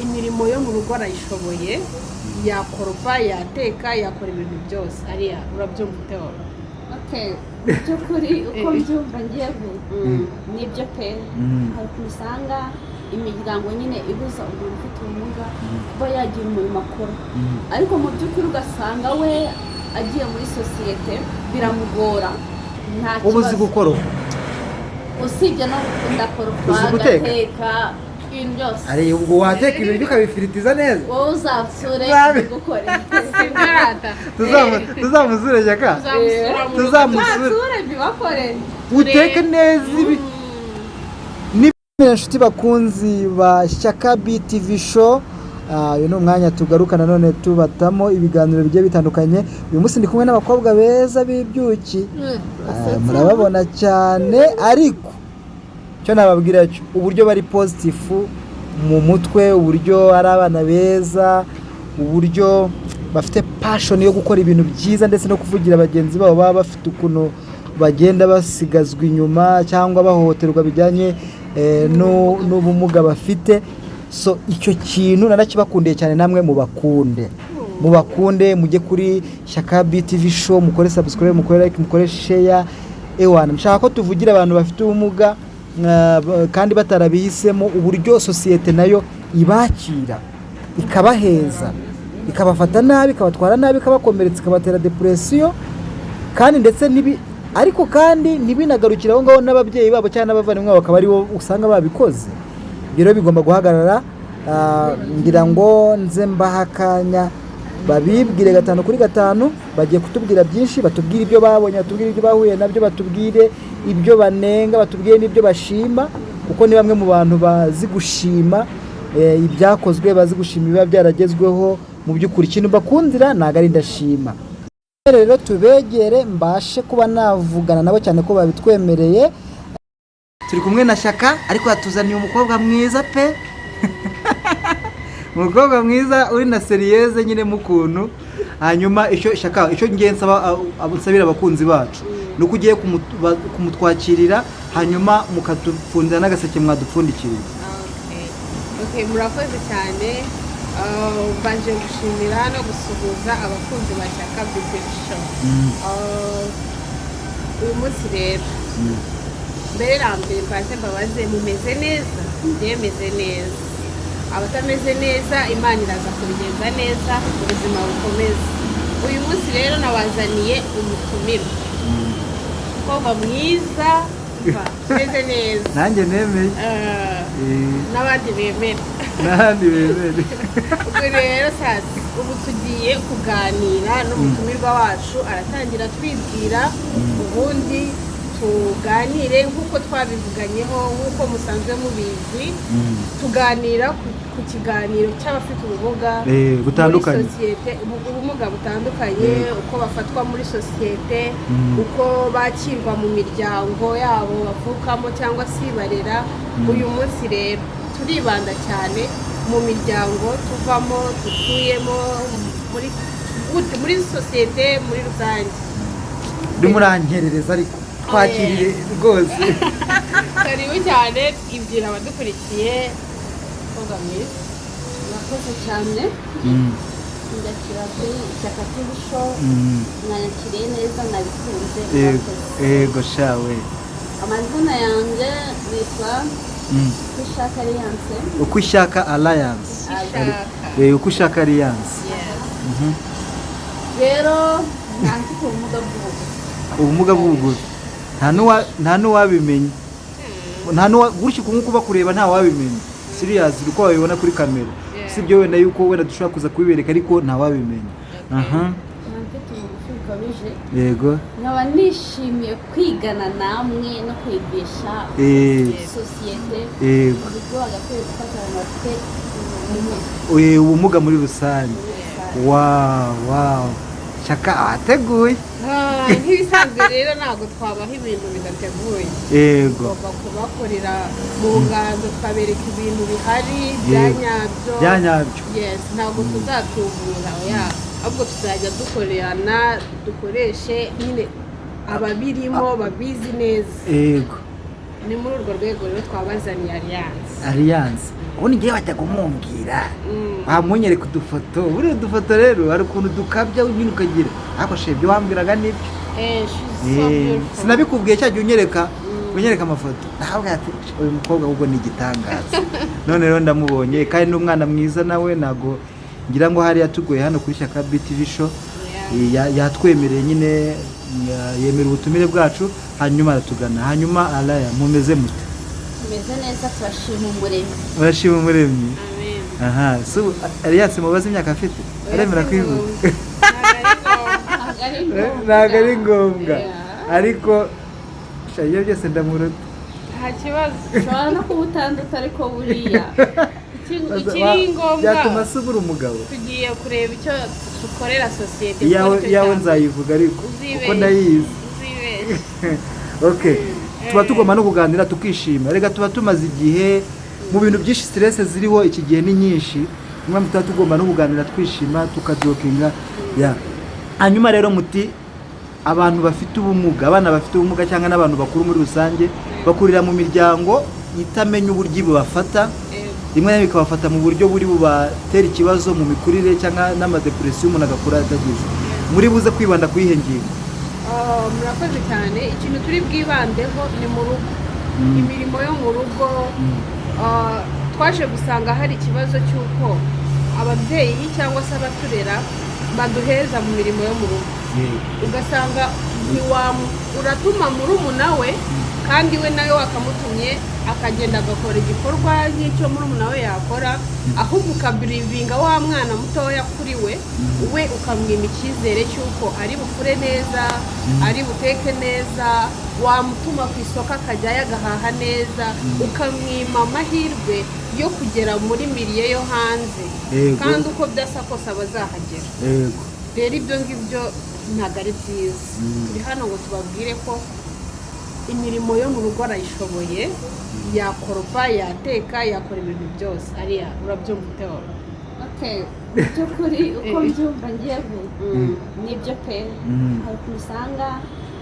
imirimo yo mu rugo arayishoboye, yakoropa, yateka, yakora ibintu byose. Ariya urabyumva ute? Okay, by'ukuri uko mbyumva ngiye nibyo pe. Hari usanga imiryango nyine ibuza umuntu ufite ubumuga kuba yagira umurimo akora, ariko mu by'ukuri ugasanga we agiye muri sosiyete biramugora. Nta kibazo ubuzi gukora, usibye no gukunda koropa, gateka ibintu byose. ari ubwo wateka ibiryo ukabifiritiza neza, wowe uzapsure gukora tuzamuzure jaka, tuzamuzure bibakore uteke neza ibi. Inshuti bakunzi ba Shyaka BTV show, uyu ni umwanya tugarukana none tubatamo ibiganiro bigiye bitandukanye. Uyu munsi ndi kumwe n'abakobwa beza b'ibyuki, murababona cyane, ariko cyo nababwira cyo uburyo bari positive mu mutwe, uburyo ari abana beza, uburyo bafite passion yo gukora ibintu byiza ndetse no kuvugira bagenzi babo baba bafite ukuntu bagenda basigazwa inyuma cyangwa bahohoterwa bijyanye n'ubumuga bafite. So icyo kintu narakibakundiye cyane, namwe mubakunde mujye kuri Shyaka BTV show, mukore subscribe, mukore like, mukore share. Ewana nshaka ko tuvugira abantu bafite ubumuga kandi batarabihisemo, uburyo sosiyete nayo ibakira ikabaheza, ikabafata nabi, ikabatwara nabi, ikabakomeretsa, ikabatera depression, kandi ndetse ariko kandi ntibinagarukira aho ngaho n'ababyeyi babo cyangwa n'abavandimwe bakaba ari bo usanga babikoze. Biro bigomba guhagarara. Ngira ngo nze mbahakanya babibwire 5 kuri 5, bagiye kutubwira byinshi, batubwire ibyo babonye, batubwire ibyo bahuye nabyo, batubwire ibyo banenga, batubwire n'ibyo bashima, kuko ni bamwe mu bantu bazi gushima ibyakozwe, bazi gushima biba byaragezweho. Mu by'ukuri ikintu bakundira ntago ari ndashima. Rero tubegere mbashe kuba navugana nabo cyane ko babitwemereye. Turi kumwe na Shyaka, ariko yatuzaniye umukobwa mwiza pe. Umukobwa mwiza uri na serieze nyine mukuntu. Hanyuma icyo Shyaka, icyo ngiye nsaba abusabira abakunzi bacu nuko ugiye kumutwakirira, hanyuma mukatupfundira n'agaseke mwadupfundikiriye. Okay, murakoze cyane. Baje gushimira no gusuhuza abakunzi ba Shyaka BTV show. Uyu munsi rero mbere rambere baje mbabaze mumeze neza? Meze neza. Abatameze neza Imana iraza kubigenza neza, ubuzima bukomeze. Uyu munsi rero nabazaniye umutumirwa, umukobwa mwiza, meze neza. Nanjye nemeye. N'abandi bemera. Ubwo rero sasa ubu tugiye kuganira n'umutumirwa wacu, aratangira twibwira, ubundi tuganire nk'uko twabivuganyeho, nk'uko musanzwe mubizi, tuganira ku kiganiro cy'abafite ubumuga butandukanye, ubumuga butandukanye, uko bafatwa muri sosiyete, uko bakirwa mu miryango yabo bavukamo cyangwa se barera. Uyu munsi rero turibanda cyane mu miryango tuvamo, dutuyemo, muri sosiyete muri rusange. Murangerereza ariko twakirire rwose. Karibu cyane, twibwira abadukurikiye. Umukobwa mwiza, murakoze cyane. Ndakira kuri Shyaka BTV show, mwanyakiriye neza, nabikunze. Yego shawe. Amazina yanjye nitwa Ukwishaka Alliance. Ukwishaka Alliance. Ukwishaka Alliance. Rero nafite ubumuga bw'ubuguzi. Nta n'uwabimenye. Gutyo nk'uko bakureba nta wabimenye. Serious uko wabibona kuri kamera. Sibyo wenda yuko wenda dushobora kuza kubibereka, ariko nta wabimenye. Yego. Nkaba nishimiye kwigana namwe no kwigisha sosiyete. Yego. Ubumuga muri rusange. Wow. Shyaka ateguye. Nk'ibisanzwe rero ntabwo twabaho ibintu bidateguye. Yego. Tugomba kubakorera mu nganzo, twabereka ibintu bihari byanyabyo. Yes, ntabwo tuzatubura ahubwo tuzajya dukorerana, dukoreshe nyine ababirimo babizi neza. Yego. Ni muri urwo rwego rero twabazaniye Alliance. ubundi ngiye bajya kumumbwira bamunyereka udufoto buriya udufoto rero hari ukuntu dukabya nyine ukagira ariko shebye wambwiraga nibyo sinabikubwiye cyagiye unyereka amafoto nahabwa ati uyu mukobwa ahubwo ni igitangaza none rero ndamubonye kandi n'umwana mwiza nawe ntago ngira ngo hari yatugoye hano kuri Shyaka BTV show yatwemereye nyine yemera ubutumire bwacu hanyuma aratugana hanyuma Alaya mumeze mute tumeze neza turashima umuremyi urashima umuremyi amen aha so Alliance mubaze imyaka afite aremera kwivuga ntabwo ari ngombwa ariko shayo byose ndamuruta nta kibazo ushobora no kuba utandatu ariko buriya ikiri ngombwa byatuma asubura umugabo tugiye kureba icyo dukorera sosiyete yawe nzayivuga ariko kuko ndayizi okay tuba tugomba no kuganira tukishima rega tuba tumaze igihe mu bintu byinshi stress ziriho iki gihe ni nyinshi mwamwe tuba tugomba no kuganira twishima tukajokinga hanyuma rero muti abantu bafite ubumuga abana bafite ubumuga cyangwa n'abantu bakuru muri rusange bakurira mu miryango itamenya uburyo bubafata rimwe na rimwe bikabafata mu buryo buri bubatera ikibazo mu mikurire cyangwa n'amadepresiyo umuntu agakura atagize muri buze kwibanda kuyihengira murakoze cyane ikintu turi bwibandeho ni mu rugo imirimo yo mu rugo twaje gusanga hari ikibazo cy'uko ababyeyi cyangwa se abaturera baduheza mu mirimo yo mu rugo ugasanga uratuma murumuna we kandi we nawe wakamutumye akagenda agakora igikorwa nk'icyo murumuna we yakora ahubwo ukabirivinga wa mwana mutoya kuri we ukamwima icyizere cy'uko ari bukure neza ari buteke neza wamutuma ku isoko akajyayo agahaha neza ukamwima amahirwe yo kugera muri miriye yo hanze kandi uko byasa kose abazahagera rero ibyo ngibyo ntabwo ari byiza turi hano ngo tubabwire ko imirimo yo mu rugo arayishoboye yakoropa yateka yakora ibintu byose ariya urabyumva uteho by'ukuri uko mbyumva ngiye nibyo pe hari ukuntu usanga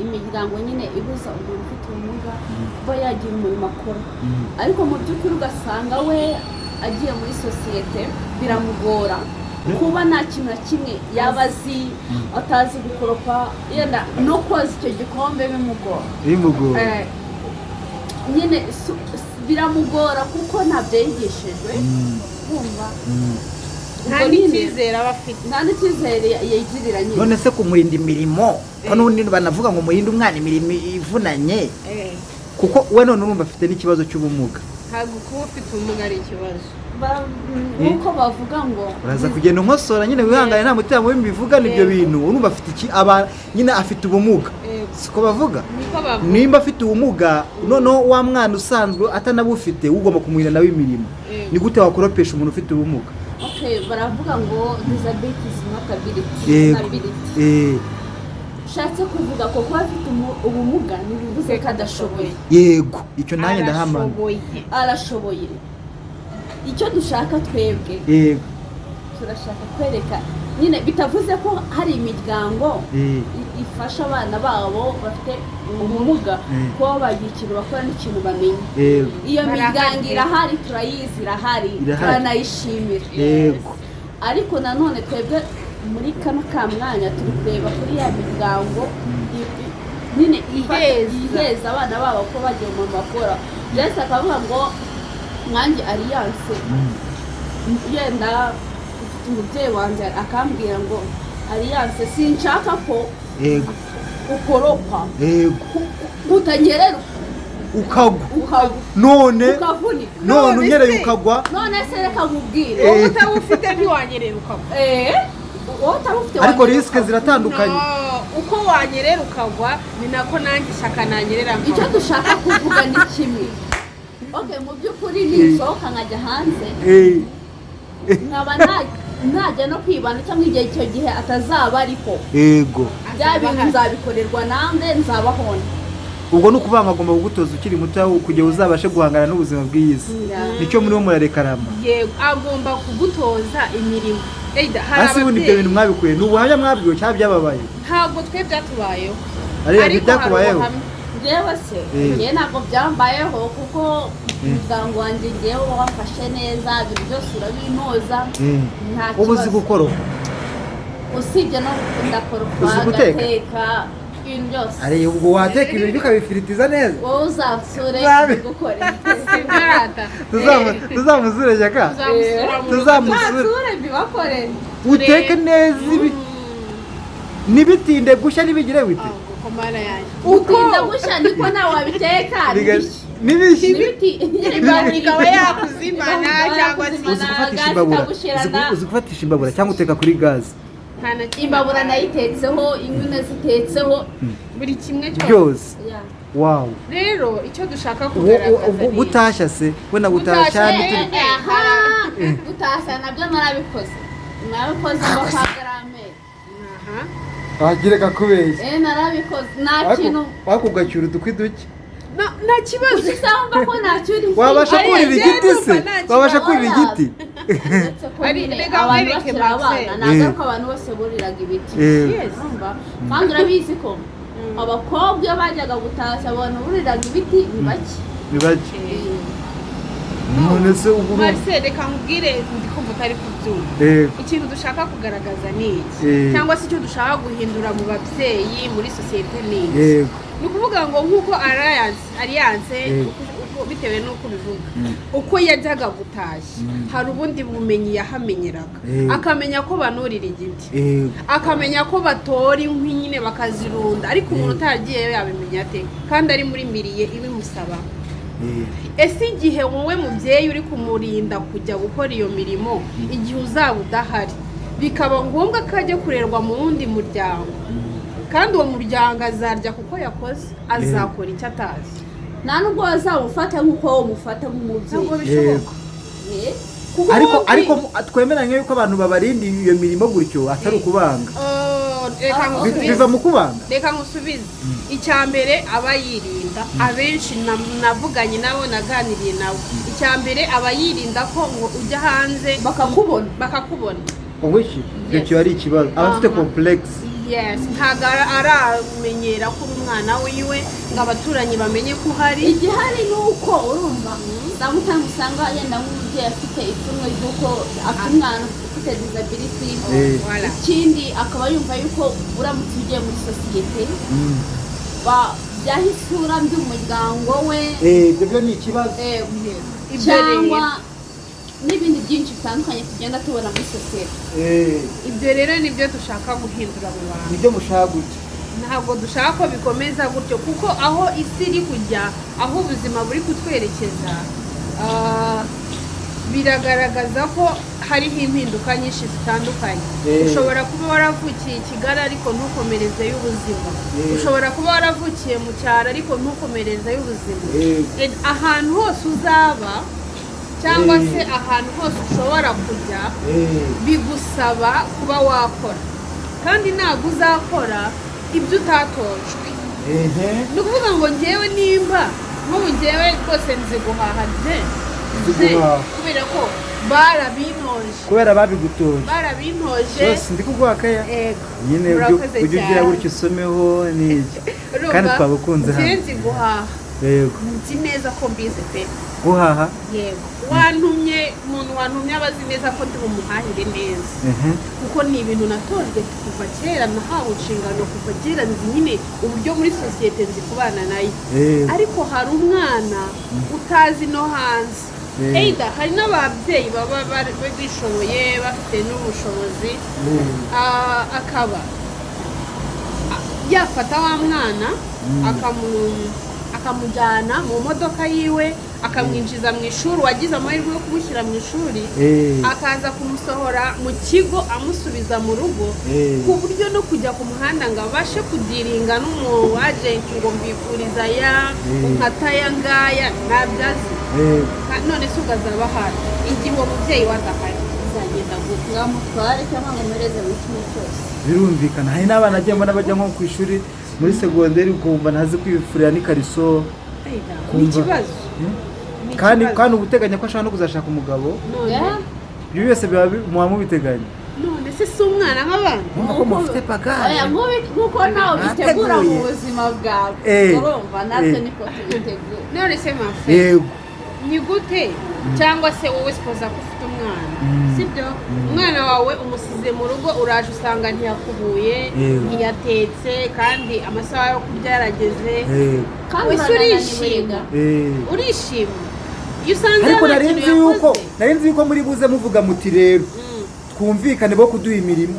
imiryango nyine ibuza umuntu ufite ubumuga kuba yagira umurimo akora ariko mu by'ukuri ugasanga we agiye muri sosiyete biramugora kuba nta kintu na kimwe yaba azi atazi gukoropa yenda no koza icyo gikombe bimugora nyine biramugora kuko ntabyo yigishijwe kumva nta n'icyizere aba afite nta n'icyizere yigirira nyine none se kumurinda imirimo ko n'ubundi banavuga ngo murinde umwana imirimo ivunanye kuko we none urumva afite n'ikibazo cy'ubumuga ntabwo kuba ufite ubumuga ari ikibazo nuko bavuga ngo uraza kugenda unkosora nyine wihangane nta mutima mubi mbivuga n'ibyo bintu urumva afite nyine afite ubumuga siko bavuga nimba afite ubumuga noneho wa mwana usanzwe atanabufite ugomba kumurinda nawe imirimo ni gute wakoropesha umuntu ufite ubumuga baravuga ngo disability is not ability ushatse kuvuga ko kuba afite ubumuga ntibivuze ko adashoboye yego icyo nanjye ndahamana arashoboye icyo dushaka twebwe turashaka kwereka nyine bitavuze ko hari imiryango ifasha abana babo bafite ubumuga kuba bagira ikintu bakora n'ikintu bamenya iyo miryango irahari turayizi irahari turanayishimira ariko nanone twebwe muri kano ka mwanya turi kureba kuri ya miryango nyine iheza abana babo ko bagiye mu makora byose akavuga ngo mwanjye Alliance yenda umubyeyi wanjye akambwira ngo Alliance sinshaka ko ukoropa utanyerera ukagwa none unyereye ukagwa none se reka nkubwire wowe utabufite ntiwanyerera ukagwa ariko risike ziratandukanye uko wanyerera ukagwa ni nako nanjye ishaka nanyerera icyo dushaka kuvuga ni kimwe mu by'ukuri nisohoka nkajya hanze nkaba najya no kwibana cyangwa igihe icyo gihe atazaba ariho bya bintu nzabikorerwa nande nzabahona ubwo ni ukuvuga ngo agomba kugutoza ukiri muto kugira uzabashe guhangana n'ubuzima bw'iyisi nicyo muri wo murarekarama yego agomba kugutoza imirimo hasi ubundi ibyo bintu mwabikuye ni ubuhamya mwabwiwe cyangwa byababaye ntabwo twe byatubayeho ariko byakubayeho njyewe se njyewe ntabwo byambayeho kuko umuryango wanjye njyewe wafashe neza ibintu byose urabinoza nta kibazo ubu uzi gukora usibye no gukunda koropa gateka ibintu byose ari ubwo wateka ibiryo ukabifiritiza neza wowe uzasure gukora tuzamusure jaka tuzamusure bibakore uteke neza nibitinde gushya nibigire bite utinda gushya niko nawe wabiteka nibishyi ikaba yakuzimana cyangwa uzi gufatisha imbabura cyangwa uteka kuri gaze imbabura nayitetseho inyuna zitetseho buri kimwe byose wow rero icyo dushaka kugaragaza gutashya se we na gutashya gutashya nabyo narabikoze ngo kwa gramere wagireka kubeshya narabikoze nta kintu wakugacyura udukwi duke nta kibazo usanga ko nacyuri wabasha kurira igiti se wabasha kurira igiti abantu bakiri abana nagaruka abantu bose buriraga ibiti kandi urabizi ko abakobwa iyo bajyaga gutashya abantu buriraga ibiti ni bake none se ubu Marcel reka nkubwire ndikumva utari kubyumva ikintu dushaka kugaragaza ni iki cyangwa se icyo dushaka guhindura mu babyeyi muri sosiyete ni iki ni ukuvuga ngo nk'uko alliance bitewe n'uko bivuga uko yajyaga gutashya hari ubundi bumenyi yahamenyeraga akamenya ko banurira igiti akamenya ko batora inkwi nyine bakazirunda ariko umuntu utagiyeyo yabimenya ate kandi ari muri miriye ibimusaba ese igihe wowe mubyeyi uri kumurinda kujya gukora iyo mirimo igihe uzaba udahari bikaba ngombwa ko ajya kurerwa mu wundi muryango kandi uwo muryango azarya kuko yakoze azakora icyo atazi nta nubwo wazamufata nk'uko wowe umufata nk'umubyeyi ariko twemeranya yuko abantu babarinda iyo mirimo gutyo atari ukubanga biva mu kubanga reka ngusubize icya mbere aba yirinda abenshi navuganye nabo naganiriye nabo icya mbere aba yirinda ko ngo ujya hanze bakakubona ubwo icyo ari ikibazo aba afite complexe ntabwo aramenyera ko uri umwana wiwe ngo abaturanyi bamenye ko uhari igihari ni uko urumva samutanga usanga yenda nk'umubyeyi afite ipfunwe ry'uko afite umwana ufite disability ikindi akaba yumva yuko uramutse ugiye muri sosiyete byaha isura mbi umuryango we ibyo ni ikibazo cyangwa n'ibindi byinshi bitandukanye tugenda tubona muri sosiyete ibyo rero nibyo dushaka guhindura mu bantu nibyo mushaka gutya ntabwo dushaka ko bikomeza gutyo kuko aho isi iri kujya aho ubuzima buri kutwerekeza biragaragaza ko hariho impinduka nyinshi zitandukanye ushobora kuba waravukiye i Kigali ariko ntukomerezeyo ubuzima ushobora kuba waravukiye mu cyaro ariko ntukomerezeyo ubuzima ahantu hose uzaba cyangwa se ahantu hose ushobora kujya bigusaba kuba wakora kandi ntabwo uzakora ibyo utatojwe ni ukuvuga ngo ngewe nimba nk'ubu ngewe rwose nzi guhaha kubera ko kubera babigutoje barabintoje ndi kuguha akaya nyine ujya ugira gutyo usomeho n'iki kandi twabukunze hano nzi guhaha nzi neza ko mbizi pe guhaha yego umuntu wantumye aba azi neza ko ndi bumuhahire neza kuko ni ibintu natojwe kuva kera nahawe inshingano kuva kera nzi nyine uburyo muri sosiyete nzi kubana nayo ariko hari umwana utazi no hanze hari n'ababyeyi baba bishoboye bafite n'ubushobozi akaba yafata wa mwana akamujyana mu modoka yiwe akamwinjiza mu ishuri wagize amahirwe yo kumushyira mu ishuri akaza kumusohora mu kigo amusubiza mu rugo ku buryo no kujya ku muhanda ngo abashe kudiringa n'umu agenti ngo mbifuriza nkata ya ngaya ntabyo azi none se ukazaba ahari igihe uwo mubyeyi wadahari uzagenda ngamutware cyangwa ngo mpereze buri kimwe cyose birumvikana hari n'abana agenda bajya nko ku ishuri muri segonderi ukumva ntazi kwifurira n'ikariso ni ikibazo kandi uba uteganya ko ashobora no kuzashaka umugabo ibyo byose muba mubiteganya none none se si umwana nk'abandi nkuko mufite pagare nkuko nawe bitegura mu buzima bwawe urumva natwe niko tubitegura none se mafe yego ni gute cyangwa se wowe sipoza ko ufite umwana sibyo umwana wawe umusize mu rugo uraje usanga ntiyakubuye ntiyatetse kandi amasaha yo kurya yarageze wese urishima iyo usanze ariko nari nzi yuko muri buze muvuga muti rero twumvikane bo kuduha imirimo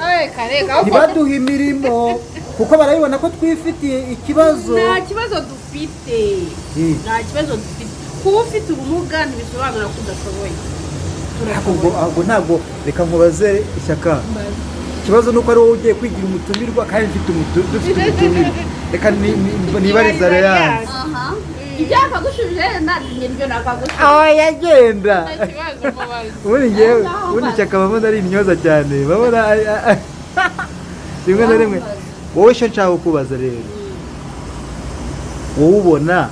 ntibaduha imirimo kuko barabibona ko twifitiye ikibazo nta kibazo dufite kuba ufite ubumuga ntibisobanura ko udashoboye ahubwo ntabwo reka nkubaze ishyaka ikibazo ni uko ari wowe ugiye kwigira umutumirwa kandi dufite umutumirwa reka nibariza reyanse ibyaka gushubije nibyo nakagushubije aho yagenda ubundi ishyaka babona ari intyoza cyane babona rimwe na rimwe wowe icyo nshaka kubaza rero wowe ubona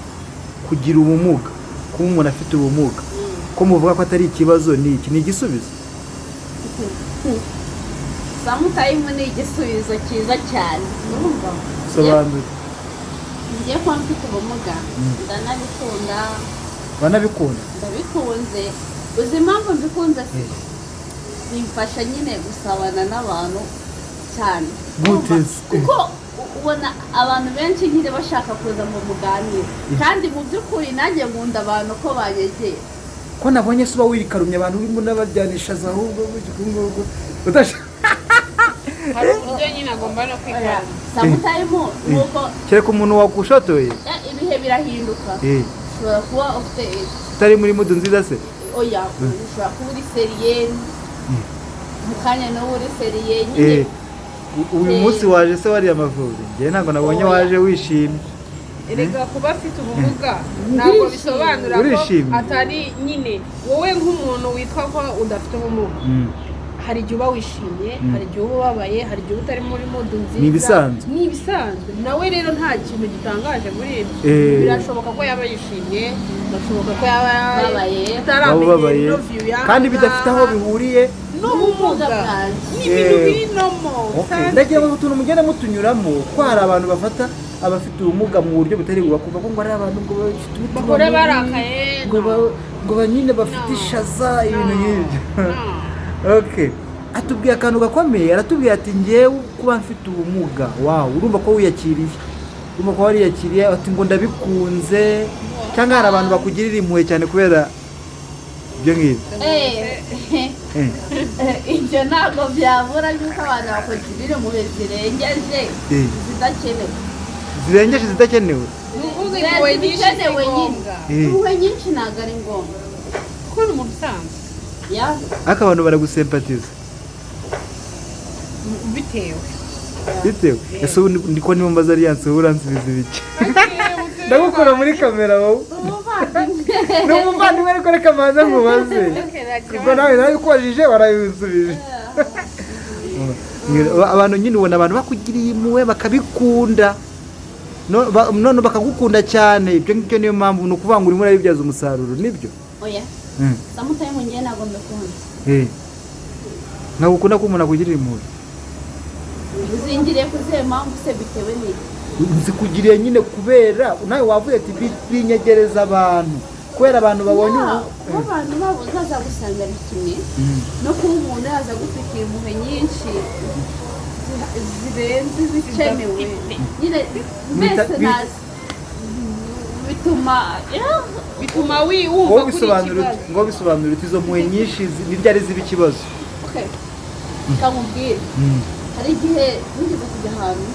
kugira ubumuga kuba umuntu afite ubumuga ko muvuga ko atari ikibazo ni iki ni igisubizo samutayimu ni igisubizo cyiza cyane urumva sobanura ngiye kuba mfite ubumuga ndanabikunda banabikunda ndabikunze uzi impamvu mbikunze bimfasha nyine gusabana n'abantu cyane kuko ubona abantu benshi nyine bashaka kuza mu muganiro kandi mu by'ukuri nanjye nkunda abantu ko banyegera ko nabonye se uba wikarumye abantu urimo n'abajyanisha za ahubwo hari uburyo nyine agomba no kwikaruma samutayimu nuko kereka umuntu wagushotoye ibihe birahinduka ushobora kuba ufite utari muri mudu nziza se oya ushobora kuba uri seriye mu kanya nawe uri seriye nyine uyu munsi waje se wariye Amavubi njyewe ntabwo nabonye waje wishimye erega kuba afite ubumuga ntabwo bisobanura ko atari nyine wowe nk'umuntu witwa ko udafite ubumuga hari igihe uba wishimye hari igihe uba ubabaye hari igihe utari muri mudu nziza ni ibisanzwe nawe rero nta kintu gitangaje muri ibyo birashoboka ko yaba yishimye birashoboka ko yaba ataramenye kandi bidafite aho bihuriye n'ubumuga ni ibintu biri nomo ndagira ngo utuntu mugenda mutunyuramo ko hari abantu bafata abafite ubumuga mu buryo butari bubakumva ko ngo ari abantu ngo bafite bakore barakaye ngo banyine bafite ishaza ibintu nk'ibyo atubwiye akantu gakomeye aratubwiye ati ngewe kuba mfite ubumuga wawe urumva ko wiyakiriye urumva ko wariyakiriye ati ngo ndabikunze cyangwa hari abantu bakugirira impuhwe cyane kubera ibyo ngibyo ibyo ntabwo byabura yuko abantu bakugirira impuhwe zirengeje zidakenewe zikenewe nyine impuhwe nyinshi ntabwo ari ngombwa kuko ni umuntu usanzwe ariko abantu baragusempatiza bitewe ese ndiko niba mbaza ariyanse uransubiza ibiki ndagukora muri kamera wowe ni umuvandimwe ariko reka manza nkubaze ubwo nawe nabikubajije warabisubije abantu nyine ubona abantu bakugiriye impuhwe bakabikunda none bakagukunda cyane ibyo ngibyo niyo mpamvu ni ukuvuga ngo urimo urabibyaza umusaruro nibyo oya samutayimu ngiye ntabwo mbikunda ntabwo ukunda ko umuntu akugirira impuhwe uzingiriye kuzihe mpamvu se bitewe n'iki nzikugiriye nyine kubera nawe wavuye ati binyegereza abantu kubera abantu babonye abantu babo zaza gusanga ari kimwe no kuba umuntu yaza gufitiye impuhwe nyinshi zirenze zikenewe nyine mbese nazi bituma wumva kuri ikibazo ngo bisobanura uti izo mpuhwe nyinshi ntibyari ziba ikibazo kamubwire hari igihe nigeze kujya ahantu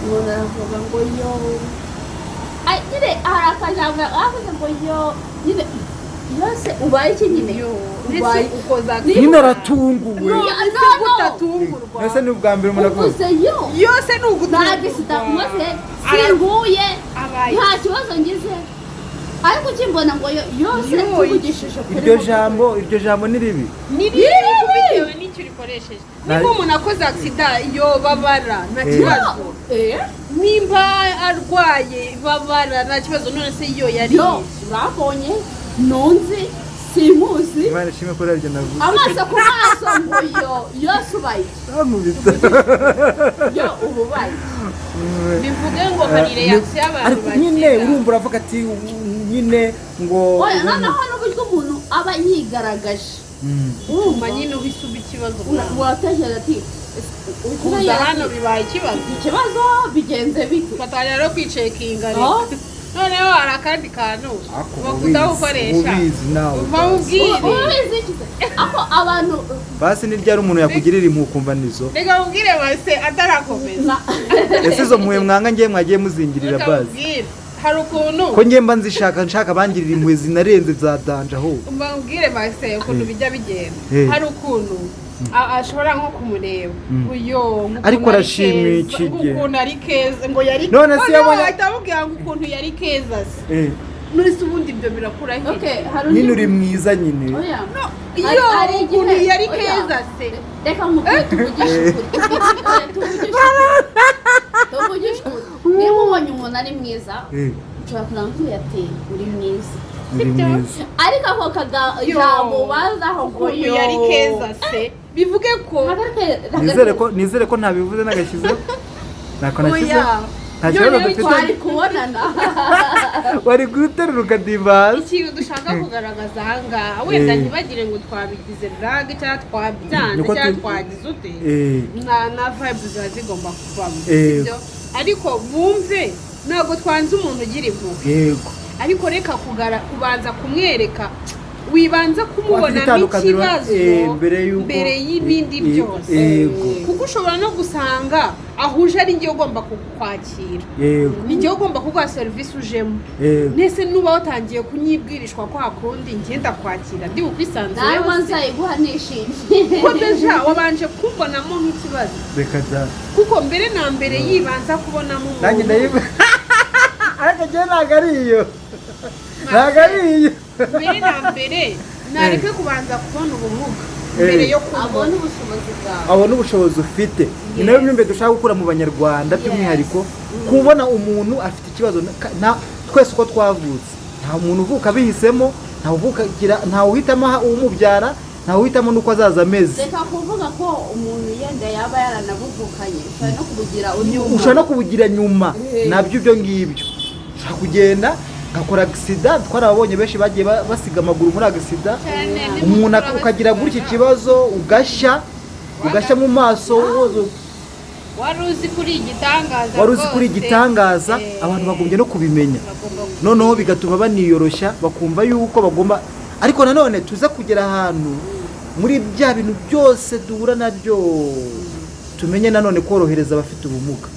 umuntu aravuga ngo yo nyine hari akajambo avuze ngo yo nyine yose ubaye iki nyine ubaye nyine aratunguwe ese ni ubwa mbere umuntu avuze yose ni ugutunguwe ntabwo sitakumaze singuye nta kibazo ngize ariko ukimbona ngo yose tuvugishije kuri iryo jambo ni ribi bitewe n'icyo urikoresheje niba umuntu akoze agisida yo babara nta kibazo nimba arwaye babara nta kibazo none se yo yari urabonye nunzi simuzi Imana ishimwe ko aribyo navuze amaso ku maso ngo yose ubaye amubita yo ububaye bivuge ngo hari reaction y'abantu ariko nyine urumva uravuga ati nyine ngo oya noneho n'uburyo umuntu aba yigaragaje urumva nyine ubisuba ikibazo uratekereza ati kuza hano bibaye ikibazo bigenze bite ugatangira no kwicekinga noneho hari akandi kantu bakunda gukoresha ubizi nawe ubizi ako abantu basi ni ryari umuntu yakugirira impuhwe ukumva nizo reka mubwire base atarakomeza ese izo mpuhwe mwanga ngiye mwagiye muzingirira basi hari ukuntu ko ngiye mba nshaka bangirira impuhwe zinarenze zadanje aho mbabwire base ukuntu bijya bigenda hari ukuntu ashobora nko kumureba uyo ariko arashimiye iki gihe ukuntu ari keza ngo yari none se yabonye atamubwira ngo ukuntu yari keza se nuri se ubundi ibyo birakura nyine uri mwiza nyine iyo ukuntu yari keza se reka mubwire tuvugishe ukuri niba ubonye umuntu ari mwiza ushobora kugira ngo tuyateye uri mwiza ariko ako kajambo bazaho ngo yari keza se bivuge ko nizere ko ntabivuze n'agashyizeho ntako nashyizeho nta kibazo dufite twari kubonana wari guterura ukadimba hasi ikintu dushaka kugaragaza ahangaha wenda ntibagire ngo twabigize brage cyangwa twabyanze cyangwa twagize ute na vibe ziba zigomba kuvamo sibyo ariko bumve ntabwo twanze umuntu ugira impuhwe yego ariko reka kubanza kumwereka wibanza kumubona n'ikibazo mbere y'ibindi byose kuko ushobora no gusanga ahuje ari njye ugomba kukwakira ni njye ugomba kuguha serivisi ujemo nese nuba watangiye kunyibwirishwa kwa kundi njye ndakwakira ndi bukwisanzure nawe wanzayiguha nishimye kuko deja wabanje kumbonamo nk'ikibazo kuko mbere na mbere yibanza kubonamo umuntu nanjye ndayiba ariko njye ntabwo ari iyo ntabwo ari iyo mbere na mbere nareke kubanza kubona ubumuga mbere yo abona ubushobozi bwawe abona ubushobozi ufite ni nayo myumvire dushaka gukura mu banyarwanda by'umwihariko kubona umuntu afite ikibazo twese uko twavutse nta muntu uvuka abihisemo ntawe uhitamo umubyara ntawe uhitamo n'uko azaza ameze reka kuvuga ko umuntu yenda yaba yaranabuvukanye ushobora no kubugira nyuma nabyo ibyo ngibyo ushobora kugenda ngakora agisida twarababonye benshi bagiye basiga amaguru muri agisida umuntu ukagira gutya ikibazo ugashya mu maso wari uzi kuri igitangaza abantu bagombye no kubimenya noneho bigatuma baniyoroshya bakumva yuko bagomba ariko nanone tuze kugera ahantu muri bya bintu byose duhura nabyo tumenye nanone korohereza abafite ubumuga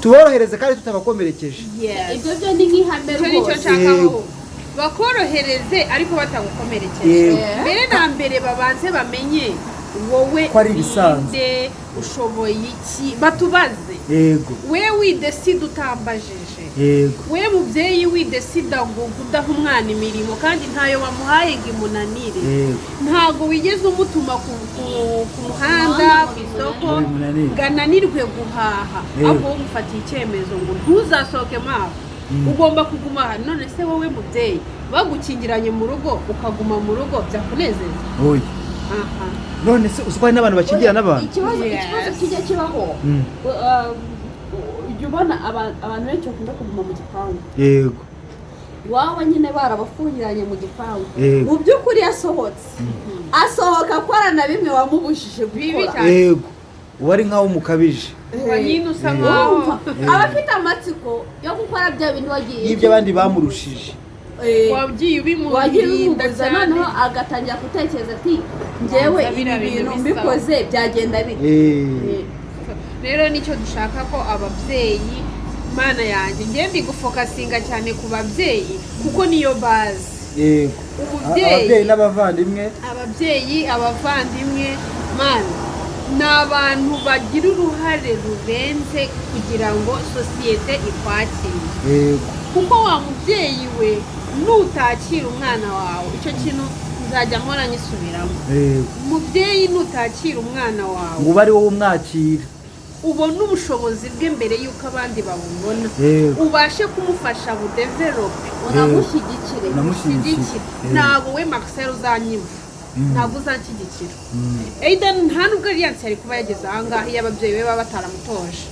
tuborohereze kandi tutabakomerekeje ibyo byo ni nk'ihame rwose bakorohereze ariko batagukomerekeje mbere na mbere babanze bamenye wowe inde ushoboye iki batubaze we widesida utambajije we mubyeyi widesida ngo udaha umwana imirimo kandi ntayo wamuhaye ngo imunanire ntabwo wigeze umutuma ku muhanda ku isoko ngo ananirwe guhaha ahubwo umufatiye icyemezo ngo ntuzasohokemo aho ugomba kuguma aha none se wowe mubyeyi bagukingiranye mu rugo ukaguma mu rugo byakunezeza none se uzwaye n'abantu bakingira n'abantu ikibazo kijya kibaho ujya ubona abantu benshi bakunda kuguma mu gipangu yego waba nyine barabafungiranye mu gipangu mu by'ukuri yasohotse asohoka akora na bimwe wamubujije gukora yego wari nkaho umukabije nyine usa nkaho aba afite amatsiko yo gukora bya bintu wagiye y'ibyo abandi bamurushije wagiye ubimurinda cyane noneho agatangira gutekereza ati njyewe ibi bintu mbikoze byagenda bite rero nicyo dushaka ko ababyeyi mana yanjye ngiye mbigufokasinga cyane ku babyeyi kuko niyo bazi ababyeyi n'abavandimwe abavandimwe mana ni abantu bagira uruhare rurenze kugira ngo sosiyete ikwakire kuko wa mubyeyi we nutakira umwana wawe icyo kintu nzajya mpora nyisubiramo umubyeyi nutakira umwana wawe ngo ube ari wowe umwakira ubone ubushobozi bwe mbere y'uko abandi babubona ubashe kumufasha budevelope unamushyigikire ntabwo we Marcel uzanyimva ntabwo uzanshyigikira nta nubwo Alliance yari kuba yageze ahangaha iyo ababyeyi be baba bataramutoje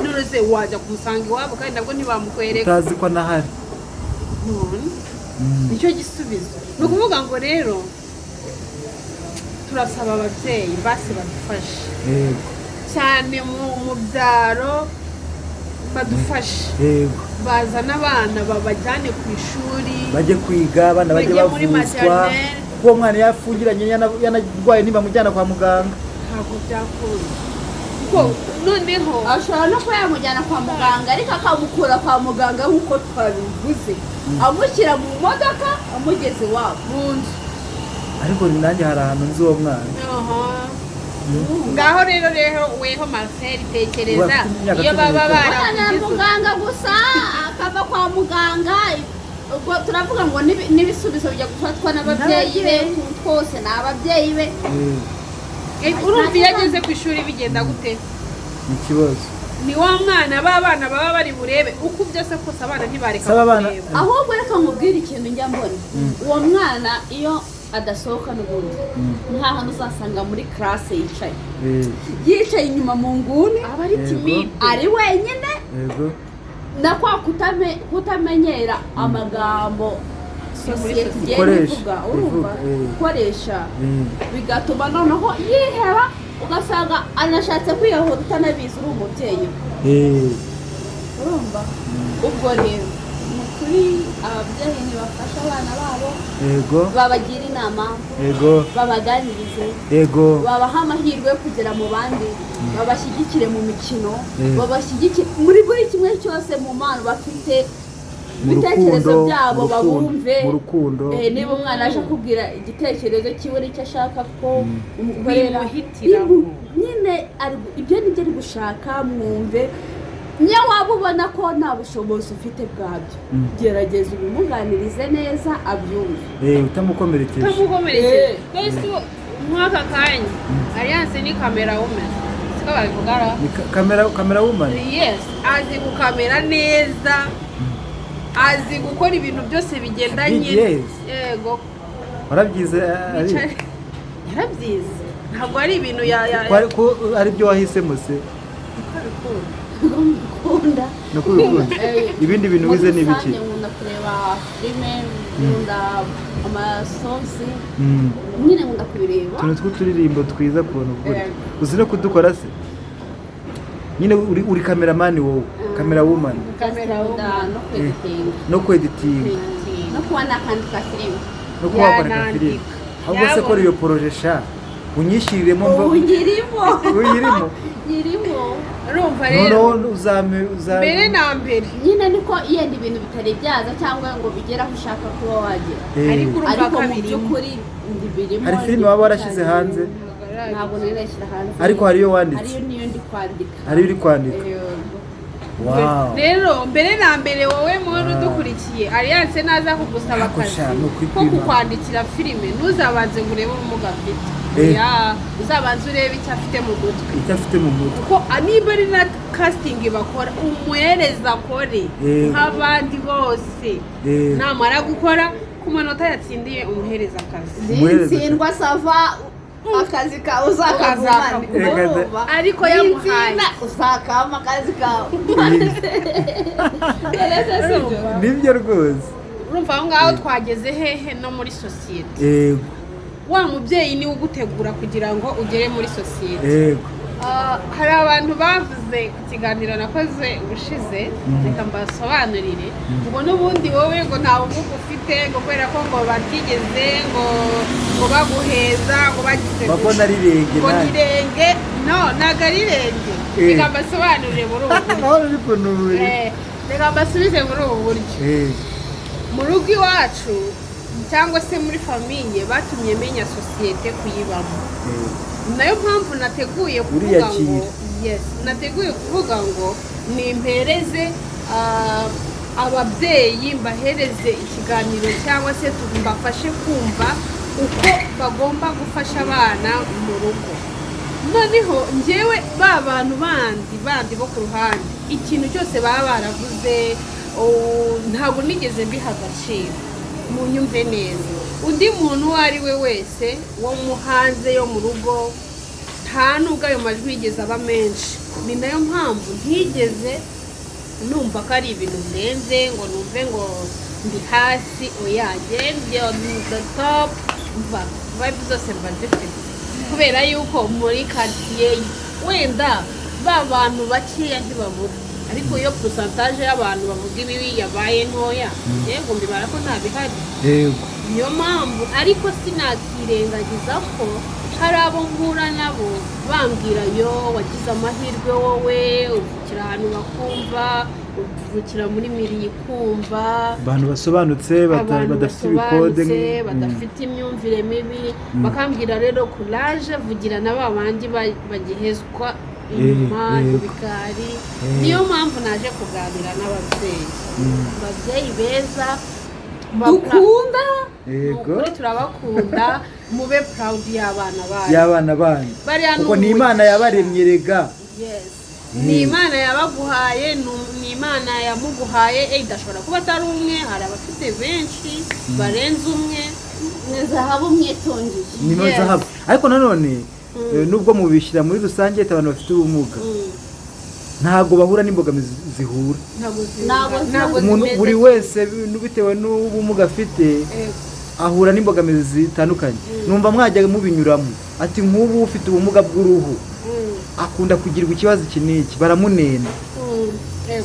none wajya kumusanga iwabo kandi nabwo ntibamukwereka utazi ko nahari nicyo gisubizo ni ukuvuga ngo rero turasaba ababyeyi basi badufashe cyane mu byaro badufashe bazana abana babajyane ku ishuri bajye kwiga abana bajye bavuzwa kuko umwana yafungiranye yanarwaye ntibamujyana kwa muganga ntabwo byakunda kuko noneho ashobora no kuba yamujyana kwa muganga ariko akamukura kwa muganga nk'uko twabivuze amushyira mu modoka amugeze iwabo mu nzu ariko nanjye hari ahantu nzi uwo mwana ngaho rero weho Marcel tekereza iyo baba baramugize muganga gusa akava kwa muganga ubwo turavuga ngo n'ibisubizo bijya gufatwa n'ababyeyi be twose ni ababyeyi be urumva iyo ageze ku ishuri bigenda gute ni ikibazo ni wa mwana b'abana baba bari burebe uko byose kose abana ntibareka kureba ahubwo reka nkubwire ikintu njya mbona uwo mwana iyo adasohoka n'ubundi nta hantu uzasanga muri classe yicaye inyuma mu nguni aba ari timide ari wenyine na kwa kutamenyera amagambo sosiyete igenda ivuga urumva gukoresha bigatuma noneho yiheba ugasanga anashatse kwiyahura utanabizi uri umubyeyi urumva ubwo rero kuri ababyeyi ntibafasha abana babo babagira inama babaganirize babaha amahirwe yo kugera mu bandi babashyigikire mu mikino babashyigikire muri buri kimwe cyose mu mpano bafite ibitekerezo byabo babumve niba umwana aje kubwira igitekerezo kiwe n'icyo ashaka ko umukorera nyine ibyo nibyo ari gushaka mwumve niyo waba ubona ko nta bushobozi ufite bwabyo gerageza ubimuganirize neza abyumve utamukomerekeje nk'aka kanya Alliance ni kamera woman siko babivugara kamera woman yes azi gukamera neza azi gukora ibintu byose bigendanye yego warabyize yarabyize ntabwo ari ibintu ari byo wahisemo se gukunda no kubikunda ibindi bintu wize ni biki nkunda kureba filime nkunda amasonsi nyine nkunda kubireba tuntu tw'uturirimbo twiza kubona ukuri uzi no kudukora se nyine uri kameramani wowe kamera woman no kweditinga no kuba nakandika filime no kuba wakandika filime ahubwo se kora iyo poroje sha unyishiriremo uyirimo urumva rero mbere na mbere nyine niko yenda ibintu bitari byaza cyangwa ngo bigere aho ushaka kuba wagera ariko mu by'ukuri birimo hari filime waba warashyize hanze ntabwo nirashyira hanze ariko hariyo wanditse hariyo niyo ndi kwandika hariyo uri kwandika rero mbere na mbere wowe muntu udukurikiye Alliance naza kugusaba akazi ko kukwandikira filime ntuzabanze ngo urebe ubumuga afite uzabanza urebe icyo afite mu mutwe kuko niba ari na casting bakora umuhereza akore nk'abandi bose namara gukora ku manota yatsindiye umuhereza akazi zitsindwa sava akazi kawe uzakazana ariko yamuhaye uzakama akazi kawe nibyo rwose urumva aho ngaho twageze hehe no muri sosiyete wa mubyeyi niwe ugutegura kugira ngo ugere muri sosiyete hari abantu bavuze ku kiganiro nakoze ubushize reka mbasobanurire ngo n'ubundi wowe ngo nta bumuga ufite ngo kubera ko ngo batigeze ngo baguheza ngo bagize babona ari renge ngo nirenge ntago ari renge reka mbasobanurire muri ubu buryo reka mbasubize muri ubu buryo mu rugo iwacu cyangwa se muri famiye batumye menya sosiyete kuyibamo nayo mpamvu nateguye kuvuga ngo nimpereze ababyeyi mbahereze ikiganiro cyangwa se mbafashe kumva uko bagomba gufasha abana mu rugo noneho njyewe ba bantu bandi bo ku ruhande ikintu cyose baba baravuze ntabwo nigeze mbiha agaciro mu nyumve neza. Undi muntu uwo ari we wese wo mu hanze yo mu rugo nta nubwo ayo majwi yigeze aba menshi, ni nayo mpamvu ntigeze numva ko ari ibintu birenze ngo numve ngo ndi hasi oyange ndi on the top, mva vibe zose mba zifite kubera yuko muri quartier wenda ba bantu bakeya ntibabura, ariko iyo pourcentage y'abantu bavuga ibibi yabaye ntoya yego mbibara ko nta bihari. Yego niyo mpamvu ariko sinakirengagiza ko hari abo mpura nabo bambwira yo wagize amahirwe wowe uvukira ahantu bakumva, uvukira muri miri kumva, abantu basobanutse badafite ibikode badafite imyumvire mibi, bakambwira rero courage vugira na babandi bagihezwa inyuma ibikari. Niyo mpamvu naje kuganira n'ababyeyi, ababyeyi beza dukunda, ukuri turabakunda, mube proud y'abana banyu kuko ni Imana yabaremye rega. Ni Imana yabaguhaye, ni Imana yamuguhaye, idashobora kuba atari umwe, hari abafite benshi barenze umwe, zahabu mwitungije ni zahabu. Ariko nanone nubwo mubishyira muri rusange abantu bafite ubumuga ntabwo bahura n'imbogamizi zihura, buri wese bitewe n'ubumuga afite ahura n'imbogamizi zitandukanye. Numva mwajya mubinyuramo, ati nk'ubu ufite ubumuga bw'uruhu akunda kugirwa ikibazo iki n'iki, baramunena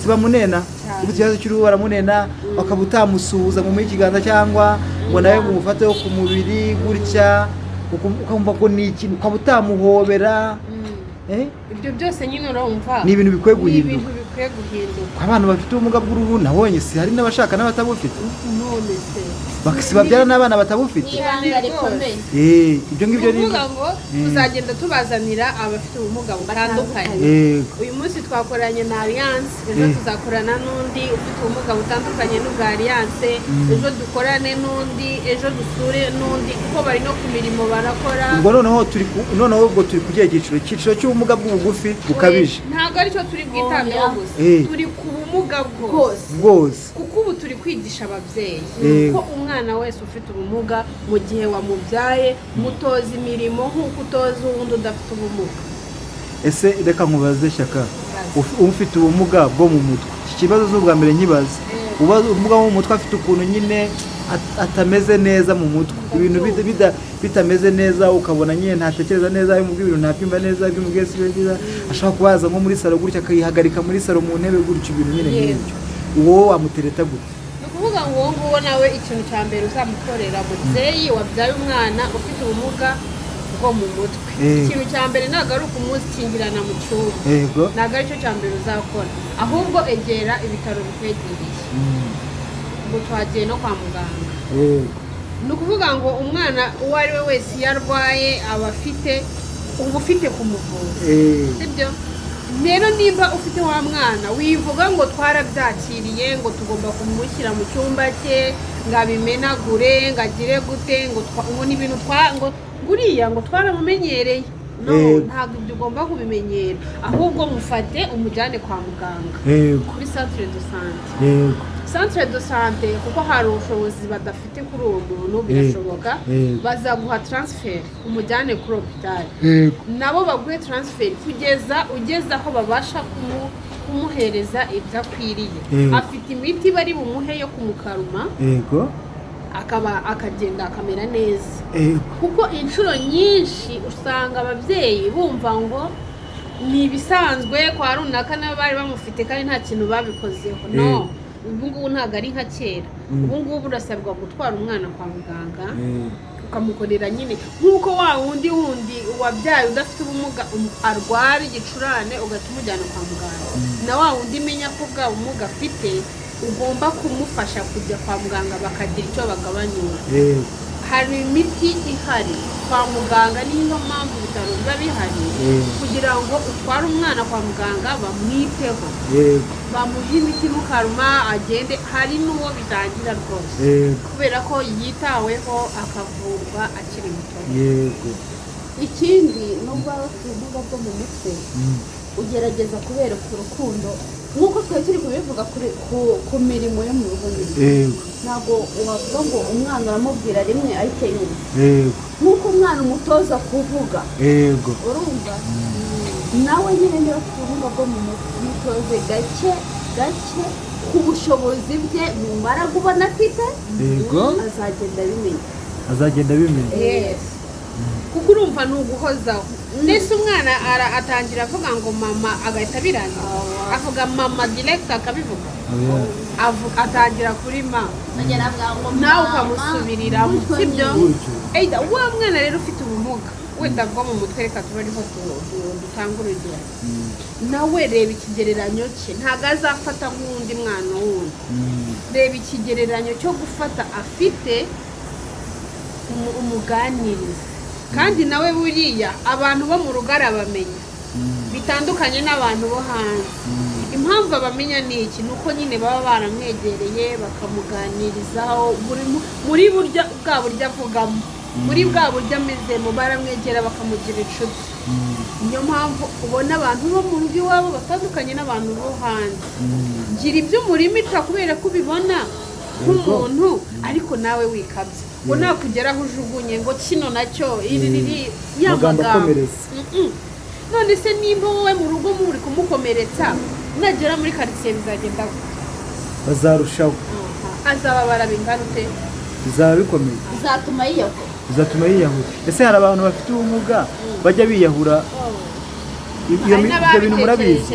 si bamunena, ufite ikibazo cy'uruhu baramunena, bakaba utamusuhuza mu ikiganza cyangwa ngo nawe mumufateho ku mubiri gutya, ukumva ko ni ikintu, ukaba utamuhobera. Ibyo byose nyine urumva ni ibintu bikwiye guhinduka. Abantu bafite ubumuga b'uruhu nabonye si hari n'abashaka n'abatabufite, none se babyara n'abana batabufite. Ibyo ngibyo ni ukuvuga ngo tuzagenda tubazanira abafite ubumuga butandukanye. Uyu munsi twakoranye na Alliance, ejo tuzakorana n'undi ufite ubumuga butandukanye n'ubwa Alliance, ejo dukorane n'undi, ejo dusure n'undi, kuko bari no ku mirimo barakora. Ubwo noneho ubwo turi kugira icyiciro cy'ubumuga bw'ubugufi bukabije. Ntabwo aricyo turi bwitandeho gusa, turi ku bumuga bwose, kuko ubu turi kwigisha ababyeyi ko umwana wese ufite ubumuga mu gihe wamubyaye mutoza imirimo nk'uko utoza uwundi udafite ubumuga. Ese reka nkubaze Shyaka, ufite ubumuga bwo mu mutwe, iki kibazo z'ubwa mbere nkibaza, ubumuga bwo mu mutwe afite ukuntu nyine atameze neza mu mutwe, ibintu bitameze neza, ukabona nyine ntatekereza neza, ibintu ntabyumva neza, iby'umubwiye si byiza, ashobora kubaza nko muri salo gutya akayihagarika muri salo mu ntebe gutya, ibintu nyine nk'ibyo, uwo wamutereta gute? Ni ukuvuga ngo uwo nguwo nawe ikintu cya mbere uzamukorera, mubyeyi wabyaye umwana ufite ubumuga bwo mu mutwe, ikintu cya mbere ntabwo ari ukumushyingirana mu cyumba, ntabwo aricyo cya mbere uzakora, ahubwo egera ibitaro bikwegereye. Ubu twagiye no kwa muganga, ni ukuvuga ngo umwana uwo ari we wese iyo arwaye aba ufite kumuvuza, sibyo? Rero nimba ufite wa mwana wivuga ngo twarabyakiriye, ngo tugomba kumushyira mu cyumba cye, ngo abimenagure, ngo agire gute, ngo ni ibintu ngo guriya ngo twaramumenyereye. Ntabwo ibyo ugomba kubimenyera, ahubwo mufate umujyane kwa muganga kuri centre de santé. Centre de santé kuko hari ubushobozi badafite kuri uwo muntu, birashoboka bazaguha transfer umujyane kuri hospital, nabo baguhe transfer kugeza ugeze aho babasha kumuhereza ibyo akwiriye. Afite imiti bari bumuhe yo kumukaruma, akagenda akamera neza, kuko inshuro nyinshi usanga ababyeyi bumva ngo ni ibisanzwe kwa runaka nabo bari bamufite kandi nta kintu babikozeho. No, ubu ngubu ntabwo ari nka kera, ubu ngubu urasabwa gutwara umwana kwa muganga ukamukorera nyine nk'uko wa wundi wabyaye udafite ubumuga arwara igicurane ugahita umujyana kwa muganga, na wa wundi menya ko bwa bumuga afite ugomba kumufasha kujya kwa muganga bakagira icyo bagabanyura. Hari imiti ihari kwa muganga, niyo mpamvu ibitaro biba bihari kugira ngo utware umwana kwa muganga bamwiteho, bamuhe imiti mukaruma agende. Hari n'uwo bitangira rwose kubera ko yitaweho akavurwa akiri muto. ikindi nubwo waba ufite ubumuga bwo mu mutwe ugerageza kubereka urukundo nk'uko twari turi kubivuga ku mirimo yo mu rugo ntabwo wavuga ngo umwana uramubwira rimwe ahite yumva nk'uko umwana umutoza kuvuga urumva nawe nyine niba ufite ubumuga bwo mu mutwe mutoze gake gake ku bushobozi bwe mumara kubona afite azagenda abimenya kuko urumva ni uguhozaho ndetse umwana atangira avuga ngo mama agahita abirangira avuga mama direct akabivuga atangira kuri mama nawe ukamusubiriramo sibyo wa mwana rero ufite ubumuga wenda bwo mu mutwe reka tuba ariho dutanga urugero nawe reba ikigereranyo cye ntabwo azafata nk'undi mwana wundi reba ikigereranyo cyo gufata afite umuganiriza kandi nawe buriya abantu bo mu rugo arabamenya bitandukanye n'abantu bo hanze impamvu abamenya ni iki ni uko nyine baba baramwegereye bakamuganirizaho muri bwa buryo avugamo muri bwa buryo amezemo baramwegera bakamugira inshuti niyo mpamvu ubona abantu bo mu rugo iwabo batandukanye n'abantu bo hanze gira ibyo umurimo kubera ko ubibona nk'umuntu ariko nawe wikabye ngo nakugeraho ujugunye ngo kino nacyo iri yamagambo none se nimba wowe mu rugo muri kumukomeretsa nagera muri quartier bizagenda bazarushaho azababara bingana ute bizaba bikomeye bizatuma yiyahura ese hari abantu bafite ubumuga bajya biyahura ibyo bintu murabizi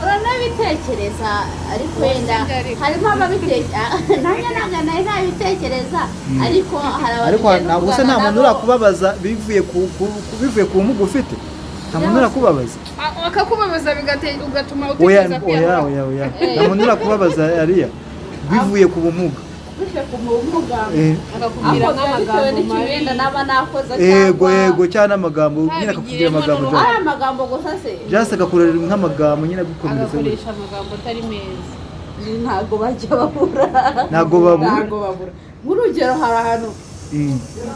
uranabitekereza ariko wenda harimo ababitekereza nanjye ntabitekereza ariko hari ntabwo se nta muntu urakubabaza bivuye ku bumuga ufite nta muntu urakubabaza akakubabaza ugatuma utekereza oya nta muntu urakubabaza ariya bivuye ku bumuga akakubwira nk'amagambo wenda naba nakoze yego cyane amagambo nyine akakubwira amagambo gusa se byase agakorera nk'amagambo nyine agukomereza agakoresha amagambo atari meza ntabwo babura nk'urugero hari ahantu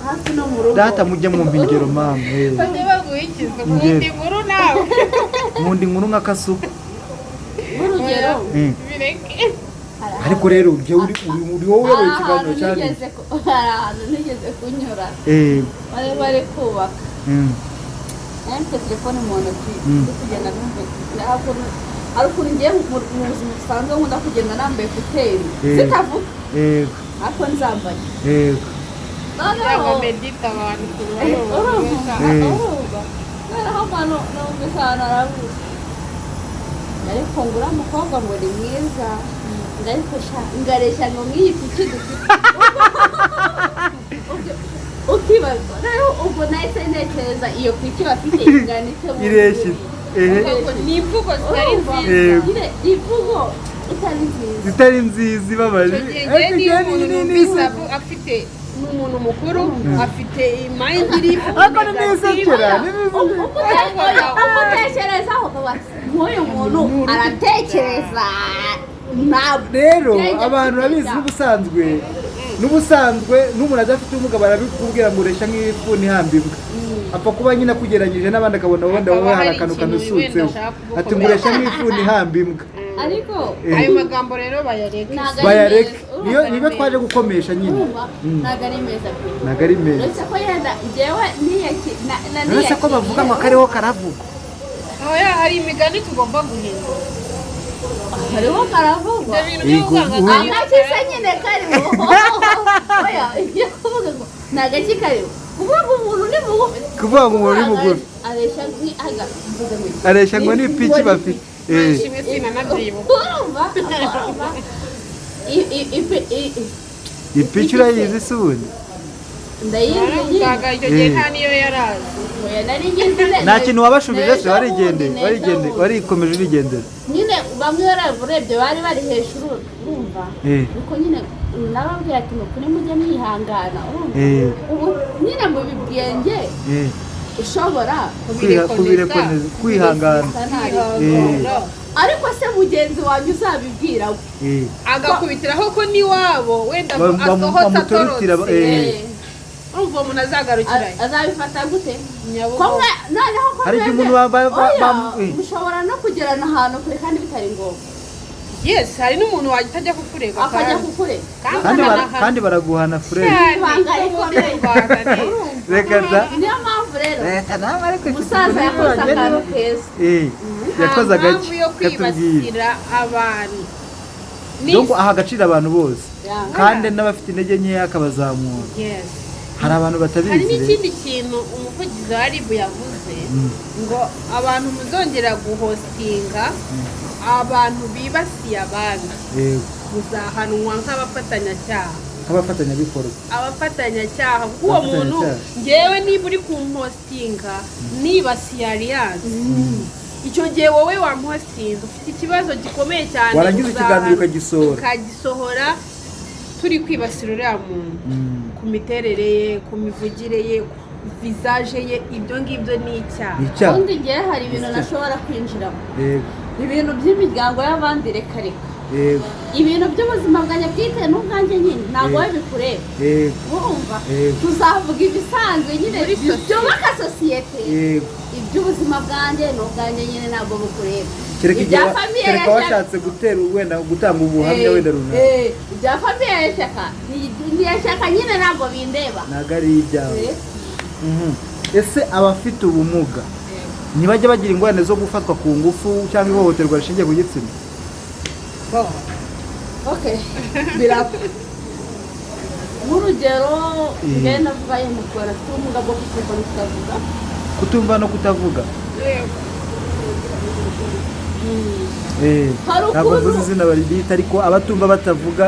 hafi no mu rugo data mujye mwumva ingero mama baguhikiza nk'undi nkuru nawe nk'undi nkuru nk'akasuku nk'urugero bireke ariko rero uri wowe uyoboye ikiganiro cyane hari ahantu nigeze kunyura bari kubaka mfite telefone mu ntoki ndi kugenda hari ukuntu ngiye mu buzima busanzwe nkunda kugenda nambaye ekuteri zitavuga ariko nzambaye noneho medita abantu noneho mano numvise ahantu arabuze ariko ngura umukobwa ngo ni mwiza ngareshya ngo nk'iyi piki dufite ukibaza rero ubwo nahise ntekereza iyo piki bafite ingana ireshya ni imvugo zitari nziza imvugo zitari nziza ibabaje niyo umuntu afite n'umuntu mukuru afite imayindi iri umutekerezaho nk'uyu muntu aratekereza rero abantu babizi n'ubusanzwe n'umuntu adafite ubumuga barabikubwira ngo ureshya nk'ifuni ihambibwa apfa kuba nyine akugeranyije n'abandi akabona wenda wowe hari akantu kanusutseho ati ngo ureshya nk'ifuni ihambibwa ariko ayo magambo rero bayareke niyo twaje gukomesha nyine ntabwo ari meza pe ntabwo ari meza uretse ko yenda njyewe uretse ko bavuga ngo kariho karavugwa hari imigani tugomba guhindura hariho karavugwa agakisa nyine kariho oya iyo kuvuga ngo ni agaki kariho kuvuga ngo umuntu ni mugufi areshya ngo ni ipiki bafite urumva ipiki urayizi se ubundi nta kintu wabashubije se warikomeje urigendera nyine bamwe urebye bari bari hejuru urumva ariko nyine nababwira ati mukuri mujye mwihangana ubu nyine mu bibwenge ushobora kwihangana ariko se mugenzi wanjye uzabibwira agakubitiraho ko n'iwabo wenda asohotse atorotse urumva umuntu azagarukira azabifata gute Nyabugogo noneho ko hari igihe umuntu mushobora no kugerana ahantu kure kandi bitari ngombwa. yes hari n'umuntu wajya ajya kukurega akajya kukurega kandi baraguhana furere reka da niyo mpamvu rero leta nawe ariko umusaza yakoze akantu keza yakoze agaki yo kwibasira abantu donc aha agaciro abantu bose kandi n'abafite intege nkeya akabazamura. yes hari abantu batabizi. hari n'ikindi kintu umuvugizi wa RIB yavuze ngo abantu muzongera guhostinga abantu bibasiye abandi muzahanwa nk'abafatanyabikorwa abafatanyacyaha kuko uwo muntu ngewe niba uri kumpostinga nibasiye alliance icyo gihe wowe wamuhostinze ufite ikibazo gikomeye cyane warangiza ikiganiro ukagisohora turi kwibasira uriya muntu ku miterere ye ku mivugire ye visage ye ibyo ngibyo ni icyaha ubundi ngewe hari ibintu nashobora kwinjiramo ibintu by'imiryango y'abandi reka ibintu by'ubuzima bwanjye bwite n'ubwanjye nyine ntabwo we bikureba urumva tuzavuga ibisanzwe nyine byubaka sosiyete iby'ubuzima bwanjye n'ubwanjye nyine ntabwo bukureba kereka washatse gutera wenda gutanga ubuhamya wenda runaka ibya famiye y'ishyaka nyine ntabwo bindeba ntabwo ari ibyawe. Ese abafite ubumuga ntibajya bagira ingorane zo gufatwa ku ngufu cyangwa ihohoterwa rishingiye ku gitsina? birapfa nk'urugero mbere navuga y'umukora afite ubumuga bwo kutumva no kutavuga ntabwo mvuze izina bariyita ariko abatumva batavuga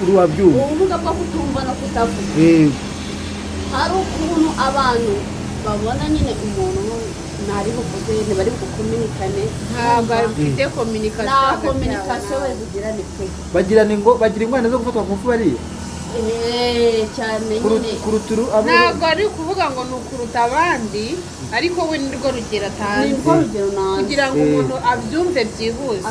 uruwabyumva ubumuga bwo kutumva no kutavuga hari ukuntu abantu babona nyine umuntu ntari buvuge ntibari bukominikane ntabwo bafite kominikasiyo bari bugirane pe bagira ingorane zo gufatwa ku ngufu bariya cyane nyine ntabwo ari ukuvuga ngo ni ukuruta abandi ariko we nirwo rugero atanze kugira ngo umuntu abyumve byihuse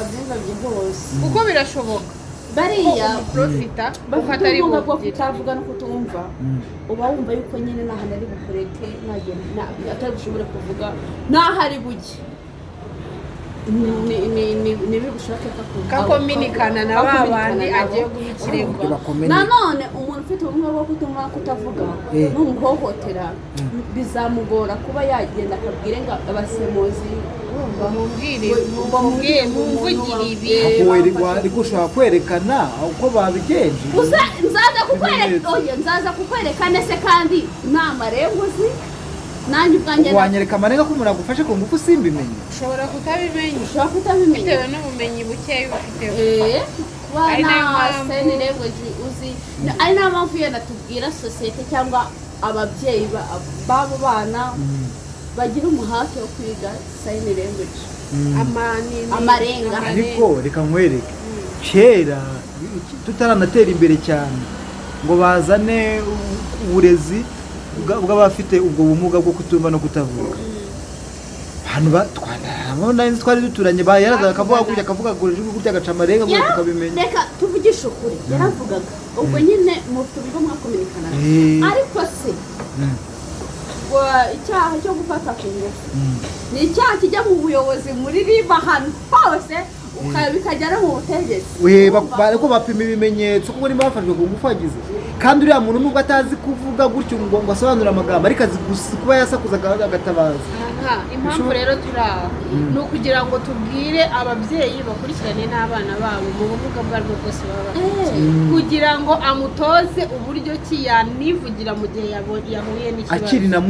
kuko birashoboka bariya profita bafata ari bwo kutavuga no kutumva uba wumva yuko nyine naho ari bukureke atari gushobora kuvuga naho ari buge ni bigushaka kakominikana na babandi agiye guhikirego nanone umuntu ufite ubumuga bwo kutumva kutavuga n'umuhohotera bizamugora kuba yagenda akabwire ngo abasemuzi bamubwire mumvugire ibi ariko ushobora kwerekana uko babigenje nzaza kukwereka nese kandi n'amarenguzi nanjye ubwanjye wanyereka amarenga ko umuntu agufashe ku ngufu simbimenye ushobora kutabimenya bitewe n'ubumenyi bukeya ufiteho ari nayo mpamvu yenda tubwira sosiyete cyangwa ababyeyi b'abo bana bagira umuhate wo kwiga sign language amarenga ariko reka nkwereke kera tutaranatera imbere cyane ngo bazane uburezi bw'abafite ubwo bumuga bwo kutumva no kutavuga hano twari duturanye bayaraza akavuga gutya agaca amarenga ngo tukabimenya. Reka tuvugishe ukuri yaravugaga ubwo nyine mufite uburyo mwakominikana ariko se icyaha cyo gufata ku ngufu ni icyaha kijya mu buyobozi muri riba ahantu hose bikajya no mu butegetsi bariko bapima ibimenyetso kuko niba bafashwe ku ngufu wagize kandi uriya muntu nubwo atazi kuvuga gutyo ngo asobanure amagambo ariko azi kuba yasakuza agatabaza. Impamvu rero turaha ni ukugira ngo tubwire ababyeyi bakurikirane n'abana babo mu bumuga bwa rwo bwose baba bafite kugira ngo amutoze uburyo ki yanivugira mu gihe yahuye n'ikibazo akiri na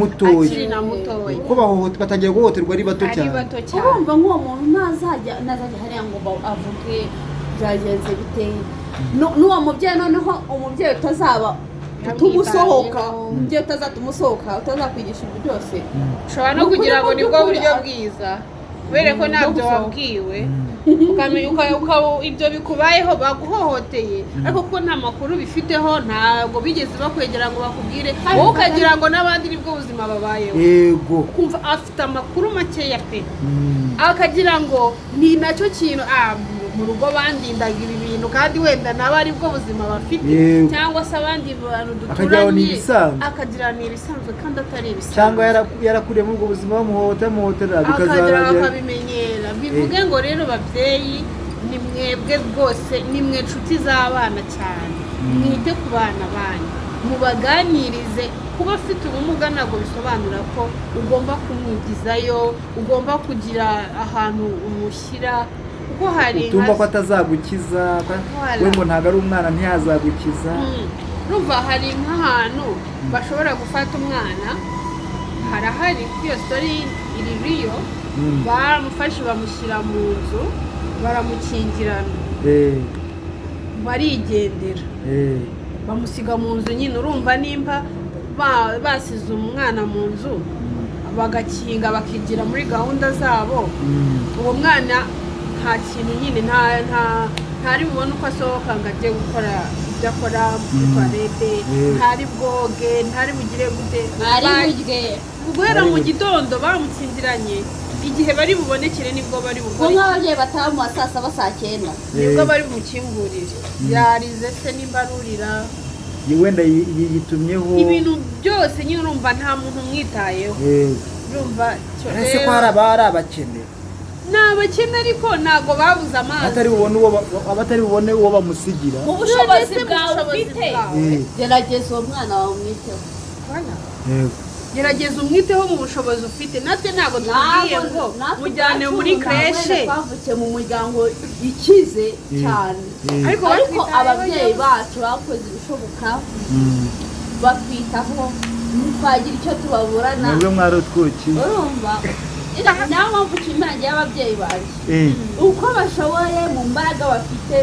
mutoya kuko batangiye guhohoterwa ari bato cyane. urumva nk'uwo muntu ntazajya hariya ngo avuge byagenze biteye n'uwo mubyeyi noneho umubyeyi utazaba tumusohoka umubyeyi utazatumusohoka utazakwigisha ibyo byose ushobora no kugira ngo nibwo buryo bwiza kubera ko ntabyo wabwiwe ukamenya ibyo bikubayeho baguhohoteye ariko kuko nta makuru bifiteho ntabwo bigeze bakwegera ngo bakubwire wowe ukagira ngo n'abandi nibwo buzima babayeho kumva afite amakuru makeya pe akagira ngo ni nacyo kintu mu rugo bandindaga ibi bintu muntu kandi wenda nawe ari bwo buzima bafite cyangwa se abandi bantu duturanye akagira ni ibisanzwe kandi atari ibisanzwe cyangwa yarakuriye muri ubwo buzima bamuhotera bikazarangira akabimenyera bivuge ngo rero babyeyi ni mwebwe rwose ni mwe nshuti z'abana cyane mwite ku bana banyu mubaganirize kuba afite ubumuga ntabwo bisobanura ko ugomba kumwigizayo ugomba kugira ahantu umushyira kuko hari utumva ko atazagukiza we ngo ntabwo ari umwana ntiyazagukiza numva hari nk'ahantu bashobora gufata umwana harahari iyo story iri riyo baramufashe bamushyira mu nzu baramukingirana barigendera bamusiga mu nzu nyine urumva nimba basize umwana mu nzu bagakinga bakigira muri gahunda zabo uwo mwana nta kintu nyine ntari bubone uko asohoka ngo ajye gukora ibyo akora muri toilette ntari bwoge ntari bugire gute guhera mu gitondo bamukingiranye igihe bari bubonekere nibwo bari bukore nk'ababyeyi bataha mu saa saba saa cyenda nibwo bari bumukingurire yarize se nimbarurira wenda yitumyeho ibintu byose nyine urumva nta muntu umwitayeho urumva ese ko hari abakene ni abakene ariko ntabwo babuze amazi abatari bubone uwo bamusigira mu bushobozi bwawe ufite gerageza uwo mwana wawe umwiteho gerageza umwiteho mu bushobozi ufite natwe ntabwo tubwiye ngo mujyane muri kreshe twavukiye mu muryango ikize cyane ariko ababyeyi bacu bakoze ibishoboka batwitaho ntitwagira icyo tubaburana nibwo mwarutwukiye urumva niyo mpamvu nshimiragiye ababyeyi banjye uko bashoboye mu mbaraga bafite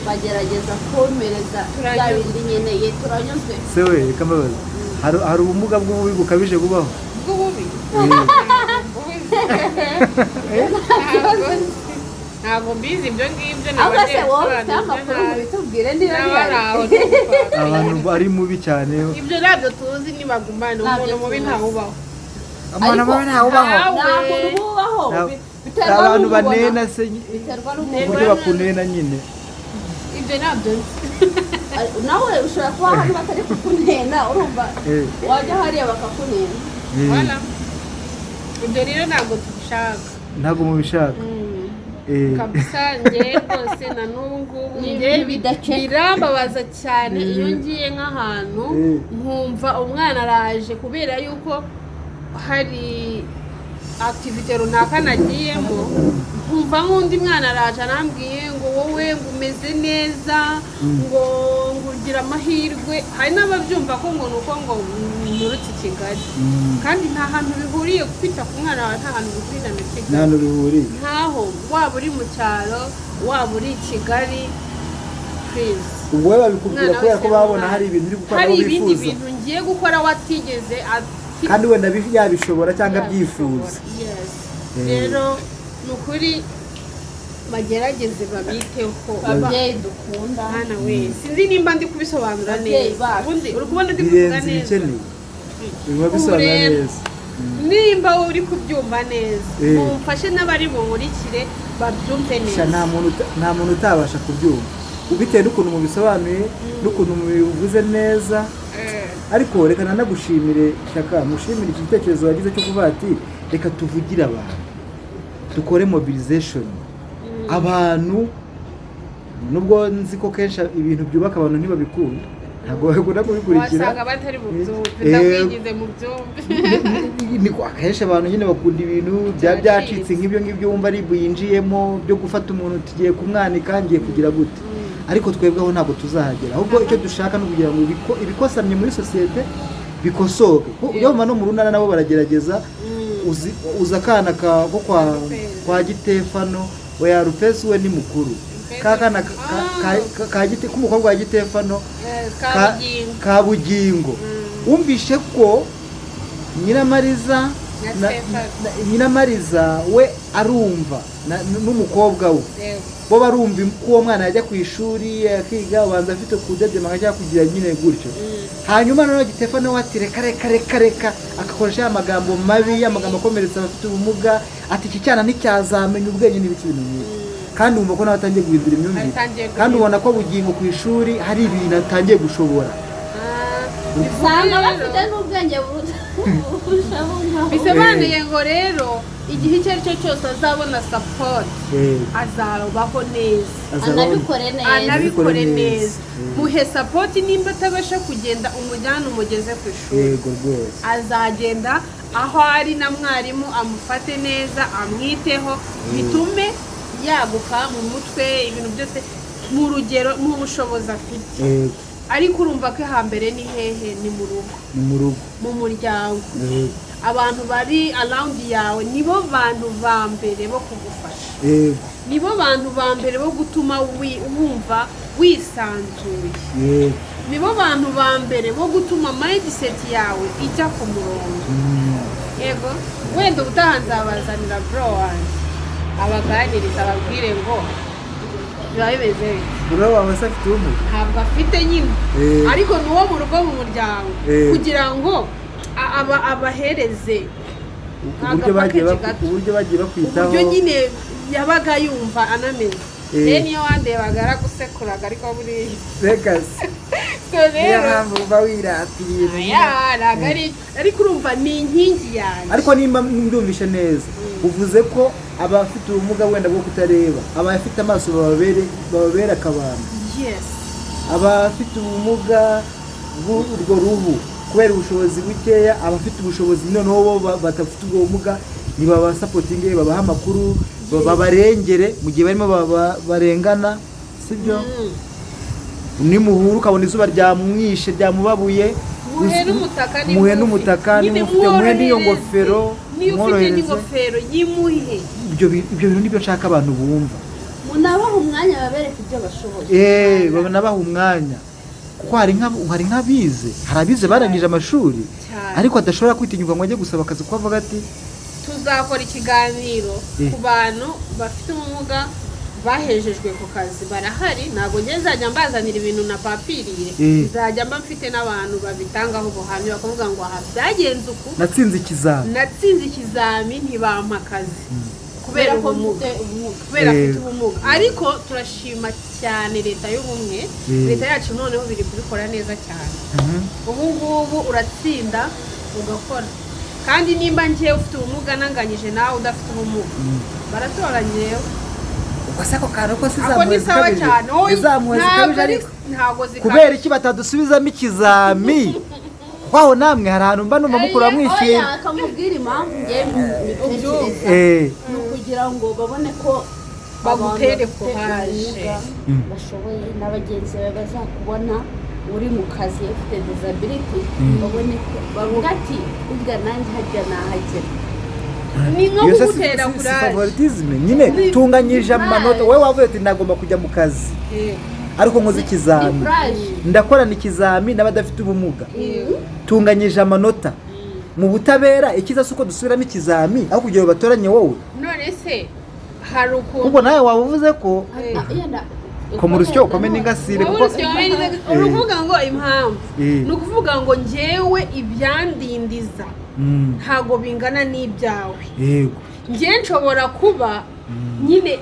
bagerageza komereza bya bindi nkeneye turanyuzwe se we reka mbabaza hari ubumuga bw'ububi bukabije bubaho bw'ububi ntabwo mbizi ibyo ngibyo abantu bari mubi cyane ibyo ntabyo tuzi nibagumane umuntu mubi ntawubaho umuntu mubi ntawubaho abantu banena se uburyo bakunena nyine ibyo ntabyo nawe ushobora kuba hano batari kukunena urumva wajya hariya bakakunena ibyo rero ntabwo tubishaka ntabwo mubishaka kabisa njye rwose na n'ubu ngubu birambabaza cyane iyo ngiye nk'ahantu nkumva umwana araje kubera yuko hari activite runaka nagiyemo nkumva nk'undi mwana araje arambwiye ngo wowe ngo umeze neza ngo ugira amahirwe hari n'ababyumva ko ngo ni uko ngo nturutse i Kigali kandi nta hantu bihuriye kwita ku mwana wawe nta hantu bihurira na Kigali nta hantu bihuriye ntaho waba uri mu cyaro waba uri i Kigali please ubwo babikubwira kubera ko babona hari ibintu uri gukora hari aho ibindi bifuza bintu ngiye gukora watigeze kandi wenda yabishobora cyangwa abyifuza rero ni ukuri bagerageze babiteho ababyeyi dukunda hana we sinzi nimba ndi kubisobanura neza ubundi uri kubona ndi kuvuga neza biba bisobanura neza nimba uri kubyumva neza mumfashe n'abari bumurikire babyumve neza nta muntu utabasha kubyumva bitewe n'ukuntu mubisobanuye n'ukuntu mubivuze neza ariko reka nanagushimire Shyaka mushimire iki gitekerezo wagize cyo kuvuga ati reka tuvugire abantu dukore mobilization abantu nubwo nzi ko kenshi ibintu byubaka abantu ntibabikunda ntabwo bakunda kubikurikira wasanga batari mu byumve ndakwigize mu byumve niko akenshi abantu nyine bakunda ibintu byacitse nk'ibyo ngibyo wumva ari yinjiyemo byo gufata umuntu tugiye kumwanika ngiye kugira gute ariko twebweho ntabwo tuzahagera ahubwo icyo dushaka no kugira ngo ibikosamye muri sosiyete bikosoke iyo no mu runana nabo baragerageza uza akana ko kwa Gitefano we ya Rupesi we ni mukuru kakana k'umukobwa wa Gitefano ka Bugingo wumvishe ko Nyiramariza we arumva n'umukobwa we bo barumva ko uwo mwana yajya ku ishuri akiga ubanza afite kudedema akajya kugira nyine gutyo hanyuma noneho Gitefano we ati reka agakoresha amagambo mabi amagambo akomeretsa abafite ubumuga ati iki cyana nticyazamenya ubwenge n'ibiki bintu nk'ibi kandi wumva ko nawe atangiye guhindura imyumvire kandi ubona ko bugingo ku ishuri hari ibintu atangiye gushobora usanga bafite n'ubwenge bisobanuye ngo rero igihe icyo ari cyo cyose azabona support azabaho neza anabikore neza muhe support nimba atabasha kugenda umujyana umugeze ku ishuri azagenda aho ari na mwarimu amufate neza amwiteho bitume yaguka mu mutwe ibintu byose mu rugero mu bushobozi afite ariko urumva ko hambere ni hehe ni mu rugo mu muryango abantu bari around yawe nibo bantu ba mbere bo kugufasha nibo bantu ba mbere bo gutuma wumva wisanzuye nibo bantu ba mbere bo gutuma mindset yawe ijya ku murongo yego wenda ubutaha nzabazanira bro wanjye abaganiriza ababwire ngo biba bimeze bro wawe se afite ubumuga ntabwo afite nyine ariko ni uwo mu rugo mu muryango kugira ngo abahereze uburyo bagiye bakwitaho uburyo nyine yabaga yumva anameze rero niyo wandebaga aragusekuraga ariko buriya rekasi niyo mpamvu uba wiratiriye ariko urumva ni inkingi yanjye ariko nimba ndumvishe neza uvuze ko abafite ubumuga wenda bwo kutareba abafite amaso bababera akabana abafite ubumuga bw'urwo ruhu kubera ubushobozi bukeya abafite ubushobozi noneho bo batafite ubwo bumuga nibabasapotinge babaha amakuru babarengere mu gihe barimo barengana sibyo nimuhura ukabona izuba ryamwishe ryamubabuye muhe n'umutaka muhe n'iyo ngofero n'ingofero yimuhe ibyo bintu nibyo nshaka abantu bumva munabaha umwanya babereka ibyo bashoboye banabaha umwanya kuko hari nk'abize hari abize barangije amashuri ariko adashobora kwitinyuka ngo ajye gusaba akazi kuko avuga ati tuzakora ikiganiro ku bantu bafite ubumuga bahejejwe ku kazi barahari ntabwo nzajya mbazanira ibintu na papiriye nzajya mba mfite n'abantu babitangaho ubuhamya bakavuga ngo aha byagenze uku natsinze ikizami ntibampa akazi kubera afite ubumuga ariko turashima cyane leta y'ubumwe leta yacu noneho biri kubikora neza cyane ubu ngubu uratsinda ugakora kandi nimba ngiye ufite ubumuga nanganyije nawe udafite ubumuga baratoranyije ako kantu ko sizamuwe zikabije ariko kubera iki batadusubizamo ikizami waho namwe hari ahantu mba numva mukuru wamwishyira akamubwira impamvu ngiye ni ukugira ngo babone ko bagutere courage bashoboye n'abagenzi bawe bazakubona uri mu kazi ufite disability babone ko bavuga ati burya nanjye hajya nahagera ni nko kugutera favoritisme nyine tunganyije amanota wowe wavuye ati nagomba kujya mu kazi ariko nkoze ikizami ndakorana ikizami n'abadafite ubumuga tunganyije amanota mu butabera ikiza suko dusubiramo ikizami aho kugira ngo batoranye wowe none se hari ukuntu kuko nawe wavuze ko ko mu rusyo ukome n'ingasire kuko uruvuga ngo impamvu ni ukuvuga ngo njyewe ibyandindiza ntago bingana n'ibyawe yego njye nshobora kuba nyine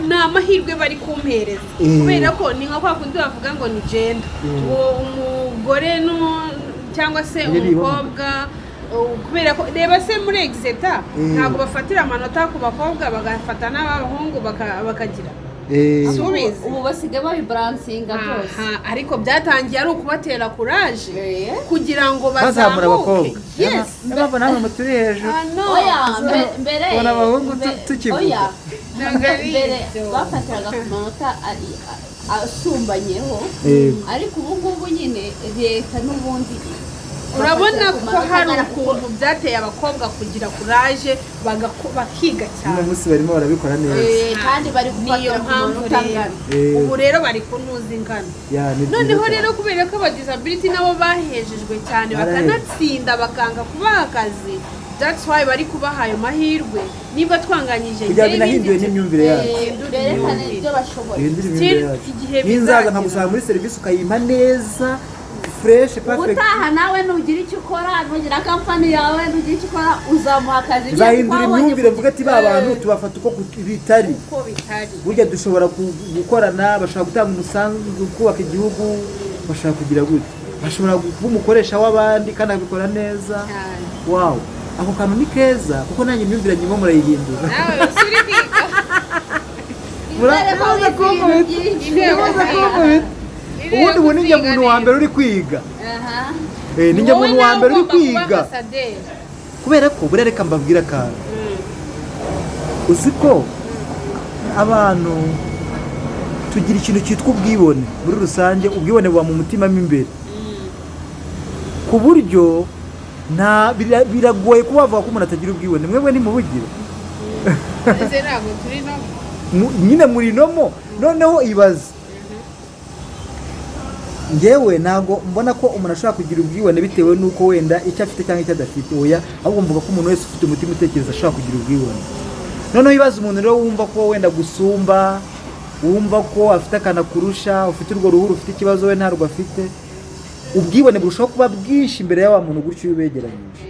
ni amahirwe bari kumpereza kubera ko ni nka kwa kundi bavuga ngo ni gender uwo umugore cyangwa se umukobwa kubera ko reba se muri exeta ntabwo bafatira amanota ku bakobwa bagafata n'abahungu bakagira ubu basigaye babibaransinga byose ariko byatangiye ari ukubatera courage kugira ngo bazamura abakobwa nabo namwe muturi hejuru mbere abahungu tukivuga mbere bafatiraga ku manota asumbanyeho ariko ubu ngubu nyine leta n'ubundi urabona ko hari ukuntu byateye abakobwa kugira courage bakiga cyane uno munsi barimo barabikora neza kandi bari gufatira ku manota angana ubu rero bari kunuza ingano noneho rero kubera ko abadisability nabo bahejejwe cyane bakanatsinda bakanga kubaha akazi that's why bari kubaha ayo mahirwe niba twanganyije kugira ngo nahinduye n'imyumvire yacu berekane ibyo bashoboye n'inzaza nkagusanga muri serivisi ukayimpa neza fresh perfect. Utaha nawe nugira icyo ukora, nugira kampani yawe, nugira icyo ukora, uzamuha akazi. Zahindura imyumvire mvuga ati ba bantu tubafata uko bitari. Burya dushobora gukorana, bashaka gutanga umusanzu kubaka igihugu, bashaka kugira gute. Bashobora kuba umukoresha w'abandi kandi abikora neza. Wow. Ako kantu ni keza kuko nanjye imyumvire nyimo murayihindura. Nawe usuri kwiga. Murakoze kumubita. Ubundi ubu ninjye muntu wa mbere uri kwiga. Ninjye muntu wa mbere uri kwiga. Kubera ko burereka mbabwira akantu. Uzi ko abantu tugira ikintu cyitwa ubwibone muri rusange, ubwibone buba mu mutima mo imbere. Ku buryo biragoye kuba bavuga ko umuntu atagira ubwibone. Mwebwe ntimubugira. Ese ntabwo turi no nyine muri nomo noneho ibaze. Ngewe ntago mbona ko umuntu ashobora kugira ubwibone bitewe nuko wenda icyo afite cyangwa icyo adafite. Oya, ahubwo mvuga ko umuntu wese ufite umutima utekereza ashobora kugira ubwibone. Noneho ibaze umuntu rero wumva ko wenda gusumba, wumva ko afite akana kurusha, ufite urwo ruhuru, ufite ikibazo we ntarwo afite, ubwibone burushaho kuba bwinshi imbere y'awa muntu gutyo ubegeranyije.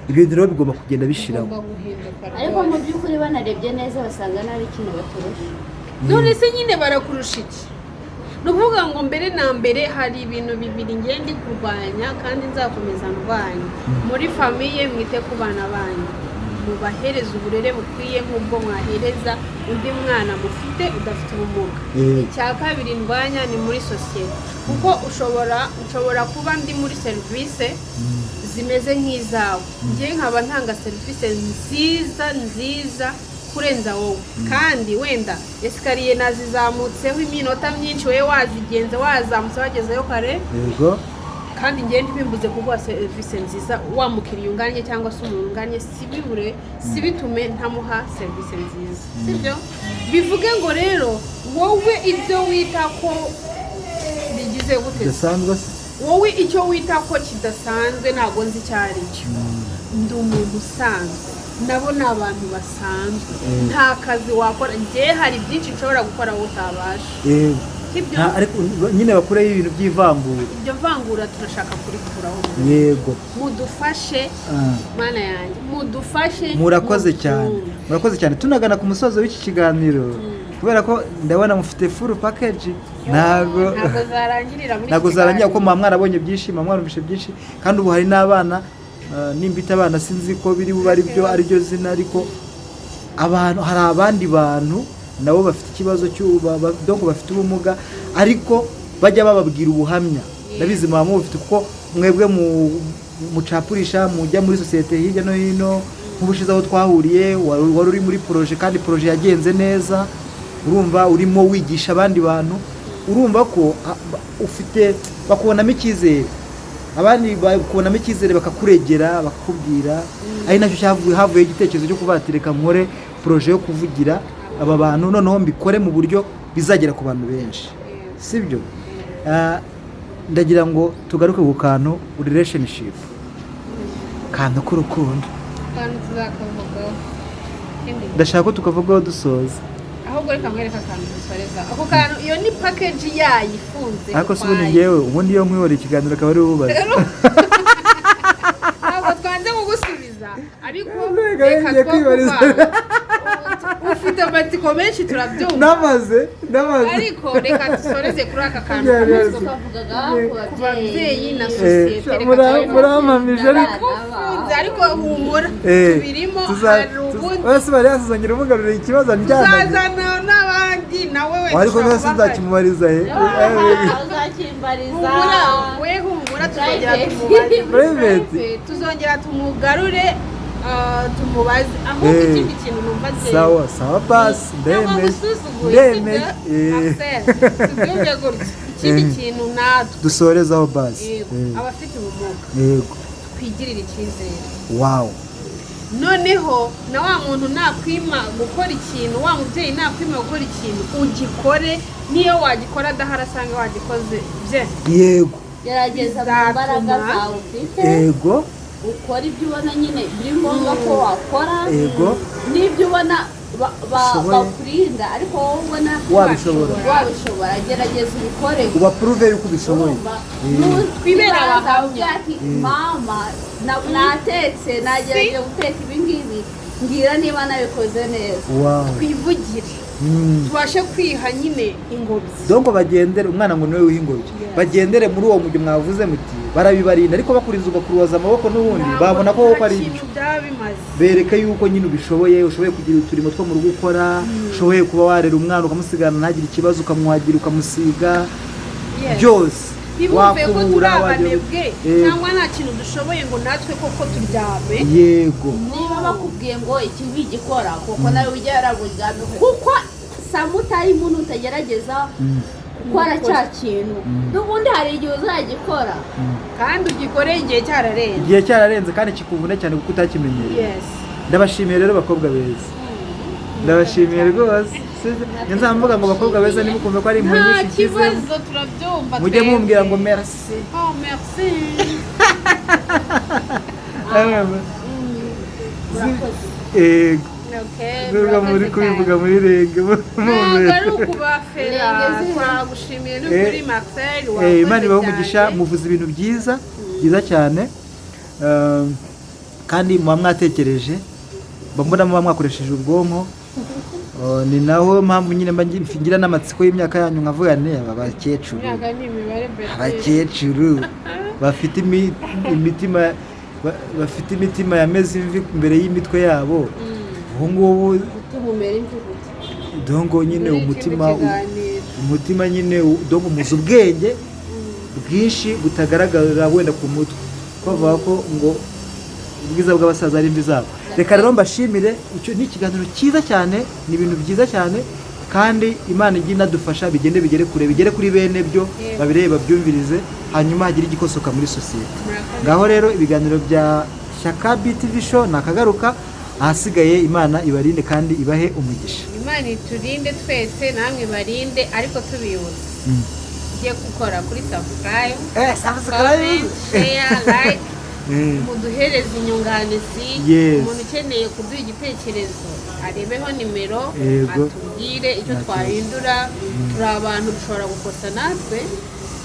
Ibyo rero bigomba kugenda bishiraho. Ariko mu by'ukuri banarebye neza basanga nari ikintu baturusha. None se nyine barakurusha iki? Nukuvuga ngo mbere na mbere hari ibintu bibiri ngende kurwanya kandi nzakomeza ndwanya. Muri famiye mwite ku bana banyu, mubahereza uburere bukwiye nk'ubwo mwahereza undi mwana mufite udafite ubumuga. Icya kabiri ndwanya ni muri sosiyete, kuko ushobora kuba ndi muri serivisi zimeze nk'izawe, ngiye nkaba ntanga serivisi nziza kurenza wowe, kandi wenda esikariye nazizamutseho iminota myinshi, wowe wazigenze wazamutse wagezeyo kare. Yego. Kandi ngiye ntibimbuze kuguha serivisi nziza, wamukiriye unganye cyangwa se umuntu unganye, sibitume ntamuha serivisi nziza, sibyo? Bivuge ngo rero wowe ibyo wita ko bigize gute dasanzwe, wowe icyo wita ko kidasanzwe ntago nzi icyo ari cyo. Ndi umuntu usanzwe, nabo ni abantu basanzwe, nta kazi wakora. Ngiye hari byinshi nshobora gukora wowe utabasha. Ariko nyine bakureho ibintu by'ivangura. Ibyo vangura turashaka kurikuraho. Yego. Mudufashe mana yanjye, mudufashe. Murakoze cyane. Tunagana ku musozo w'iki kiganiro. Kubera ko ndabona mufite full package. Ntago zarangirira ko mwarabonye byinshi, mwarumvishe byinshi, kandi ubu hari n'abana nimbita abana sinzi ko biri buba ari byo zina, ariko abantu hari abandi bantu nabo bafite ikibazo cy'ubumuga, bafite ubumuga ariko bajya bababwira ubuhamya. Ndabizi mama mufite kuko mwebwe mucapurisha mujya muri sosiyete hirya no hino. Nk'ubushize aho twahuriye wari uri muri projet, kandi projet yagenze neza. Urumva urimo wigisha abandi bantu, urumva ko ufite bakubonamo icyizere, abandi bakubonamo icyizere bakakuregera bakakubwira. Ari nacyo havuye igitekerezo cyo kubatireka nkore projet yo kuvugira aba bantu, noneho mbikore mu buryo bizagera ku bantu benshi, sibyo? Ndagira ngo tugaruke ku kantu relationship, kantu k'urukundo. Ndashaka ko tukavugaho dusoza. Ahubwo reka mwereka akantu dusoreza. Ako kantu iyo ni package yayifunze. Ariko se ubundi ngewe ubundi iyo nkwihora ikiganiro akaba ari ububaza. Ntabwo twanze kugusubiza, ariko reka twakubana. Ufite amatsiko menshi turabyumva. Namaze. Ariko reka dusoreze kuri aka kantu kavugaga ku babyeyi na sosiyete. Muramamije ariko humura tubirimo. Hari ubundi bose bari yasuzangira umugarurira ikibazo njyana. Uzazana n'abandi nawe we. Ariko nose nzakimubariza uzakimbariza. Humura tuzongera tumugarure. Tumubaze ahubwo ikindi kintu numva nze. Sawa basi ndemeye. Tubyumve gutya. Ikindi kintu natwe dusorezaho basi. Abafite ubumuga. Yego. Twigirira icyizere. Wow. Noneho na wa muntu nakwima gukora ikintu, wa mubyeyi nakwima gukora ikintu, ugikore. Niyo wagikora adahara asanga wagikoze bye. Yego. Gerageza mu mbaraga zawe ufite. Yego. Ukora ibyo ubona nyine biri ngombwa ko wakora. Yego. N'ibyo ubona bakurinda ariko wowe ubona wabishobora gerageza ubikore uba pruve yuko ubishoboye twibera abahamya ati mama natetse nagerageje guteka ibi ngibi ngira niba nabikoze neza twivugire tubashe kwiha nyine ingobyi donc bagendere umwana ngo niwe w'ingobyi bagendere muri uwo mujyi mwavuze muti barabibarinda ariko bakuriza ugakuruza amaboko n'ubundi babona ko wowe ari ibyo bereke yuko nyine ubishoboye ushoboye kugira uturimo two mu rugo ukora ushoboye kuba warera umwana ukamusigana ntagire ikibazo ukamwuhagira ukamusiga byose ntibumve ko turi abanebwe cyangwa nta kintu dushoboye ngo natwe koko turyame yego niba bakubwiye ngo iki wigikora kuko nawe ujya yaraburyame kuko samutayi muntu utagerageza gukora cya kintu n'ubundi hari igihe uzagikora kandi ugikoreye igihe cyararenze kandi kikuvune cyane kuko utakimenyereye ndabashimiye rero bakobwa beza ndabashimiye rwose nzamvuga ngo bakobwa beza nimukumve ko ari impuhwe nyinshi nta kibazo turabyumva mujye mumbwira ngo merci merci nubwo muri kubivuga muri renge ntabwo ari ukubafera twagushimiye no kuri Marcel Imana ibahe umugisha muvuze ibintu byiza cyane kandi muba mwatekereje mbona muba mwakoresheje ubwonko ni naho mpamvu nyine ngira n'amatsiko y'imyaka yanyu nkavuga ne aba bakecuru bafite imitima yameze imvi imbere y'imitwe yabo ubu ngubu dongo nyine umutima nyine dongo muzi ubwenge bwinshi butagaragarira wenda ku mutwe bavuga ko ngo ubwiza bw'abasaza ari imvi zabo reka rero mbashimire icyo ni ikiganiro cyiza cyane ni ibintu byiza cyane kandi Imana ijya inadufasha bigere kuri bene byo babirebe babyumvirize hanyuma hagire igikosoka muri sosiyete ngaho rero ibiganiro bya Shyaka BTV show nakagaruka ahasigaye Imana ibarinde kandi ibahe umugisha Imana iturinde twese namwe barinde ariko tubiyutse ugiye gukora kuri subscribe share like muduhereze inyunganizi umuntu ukeneye kuduha igitekerezo arebeho nimero atubwire icyo twahindura turi abantu dushobora gukosa natwe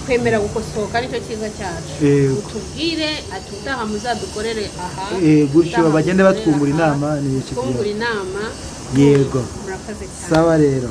twemera gukosoka nicyo cyiza cyacu utubwire utaha muzadukorere aha gutyo bagende batwungura inama yego murakoze cyane sawa rero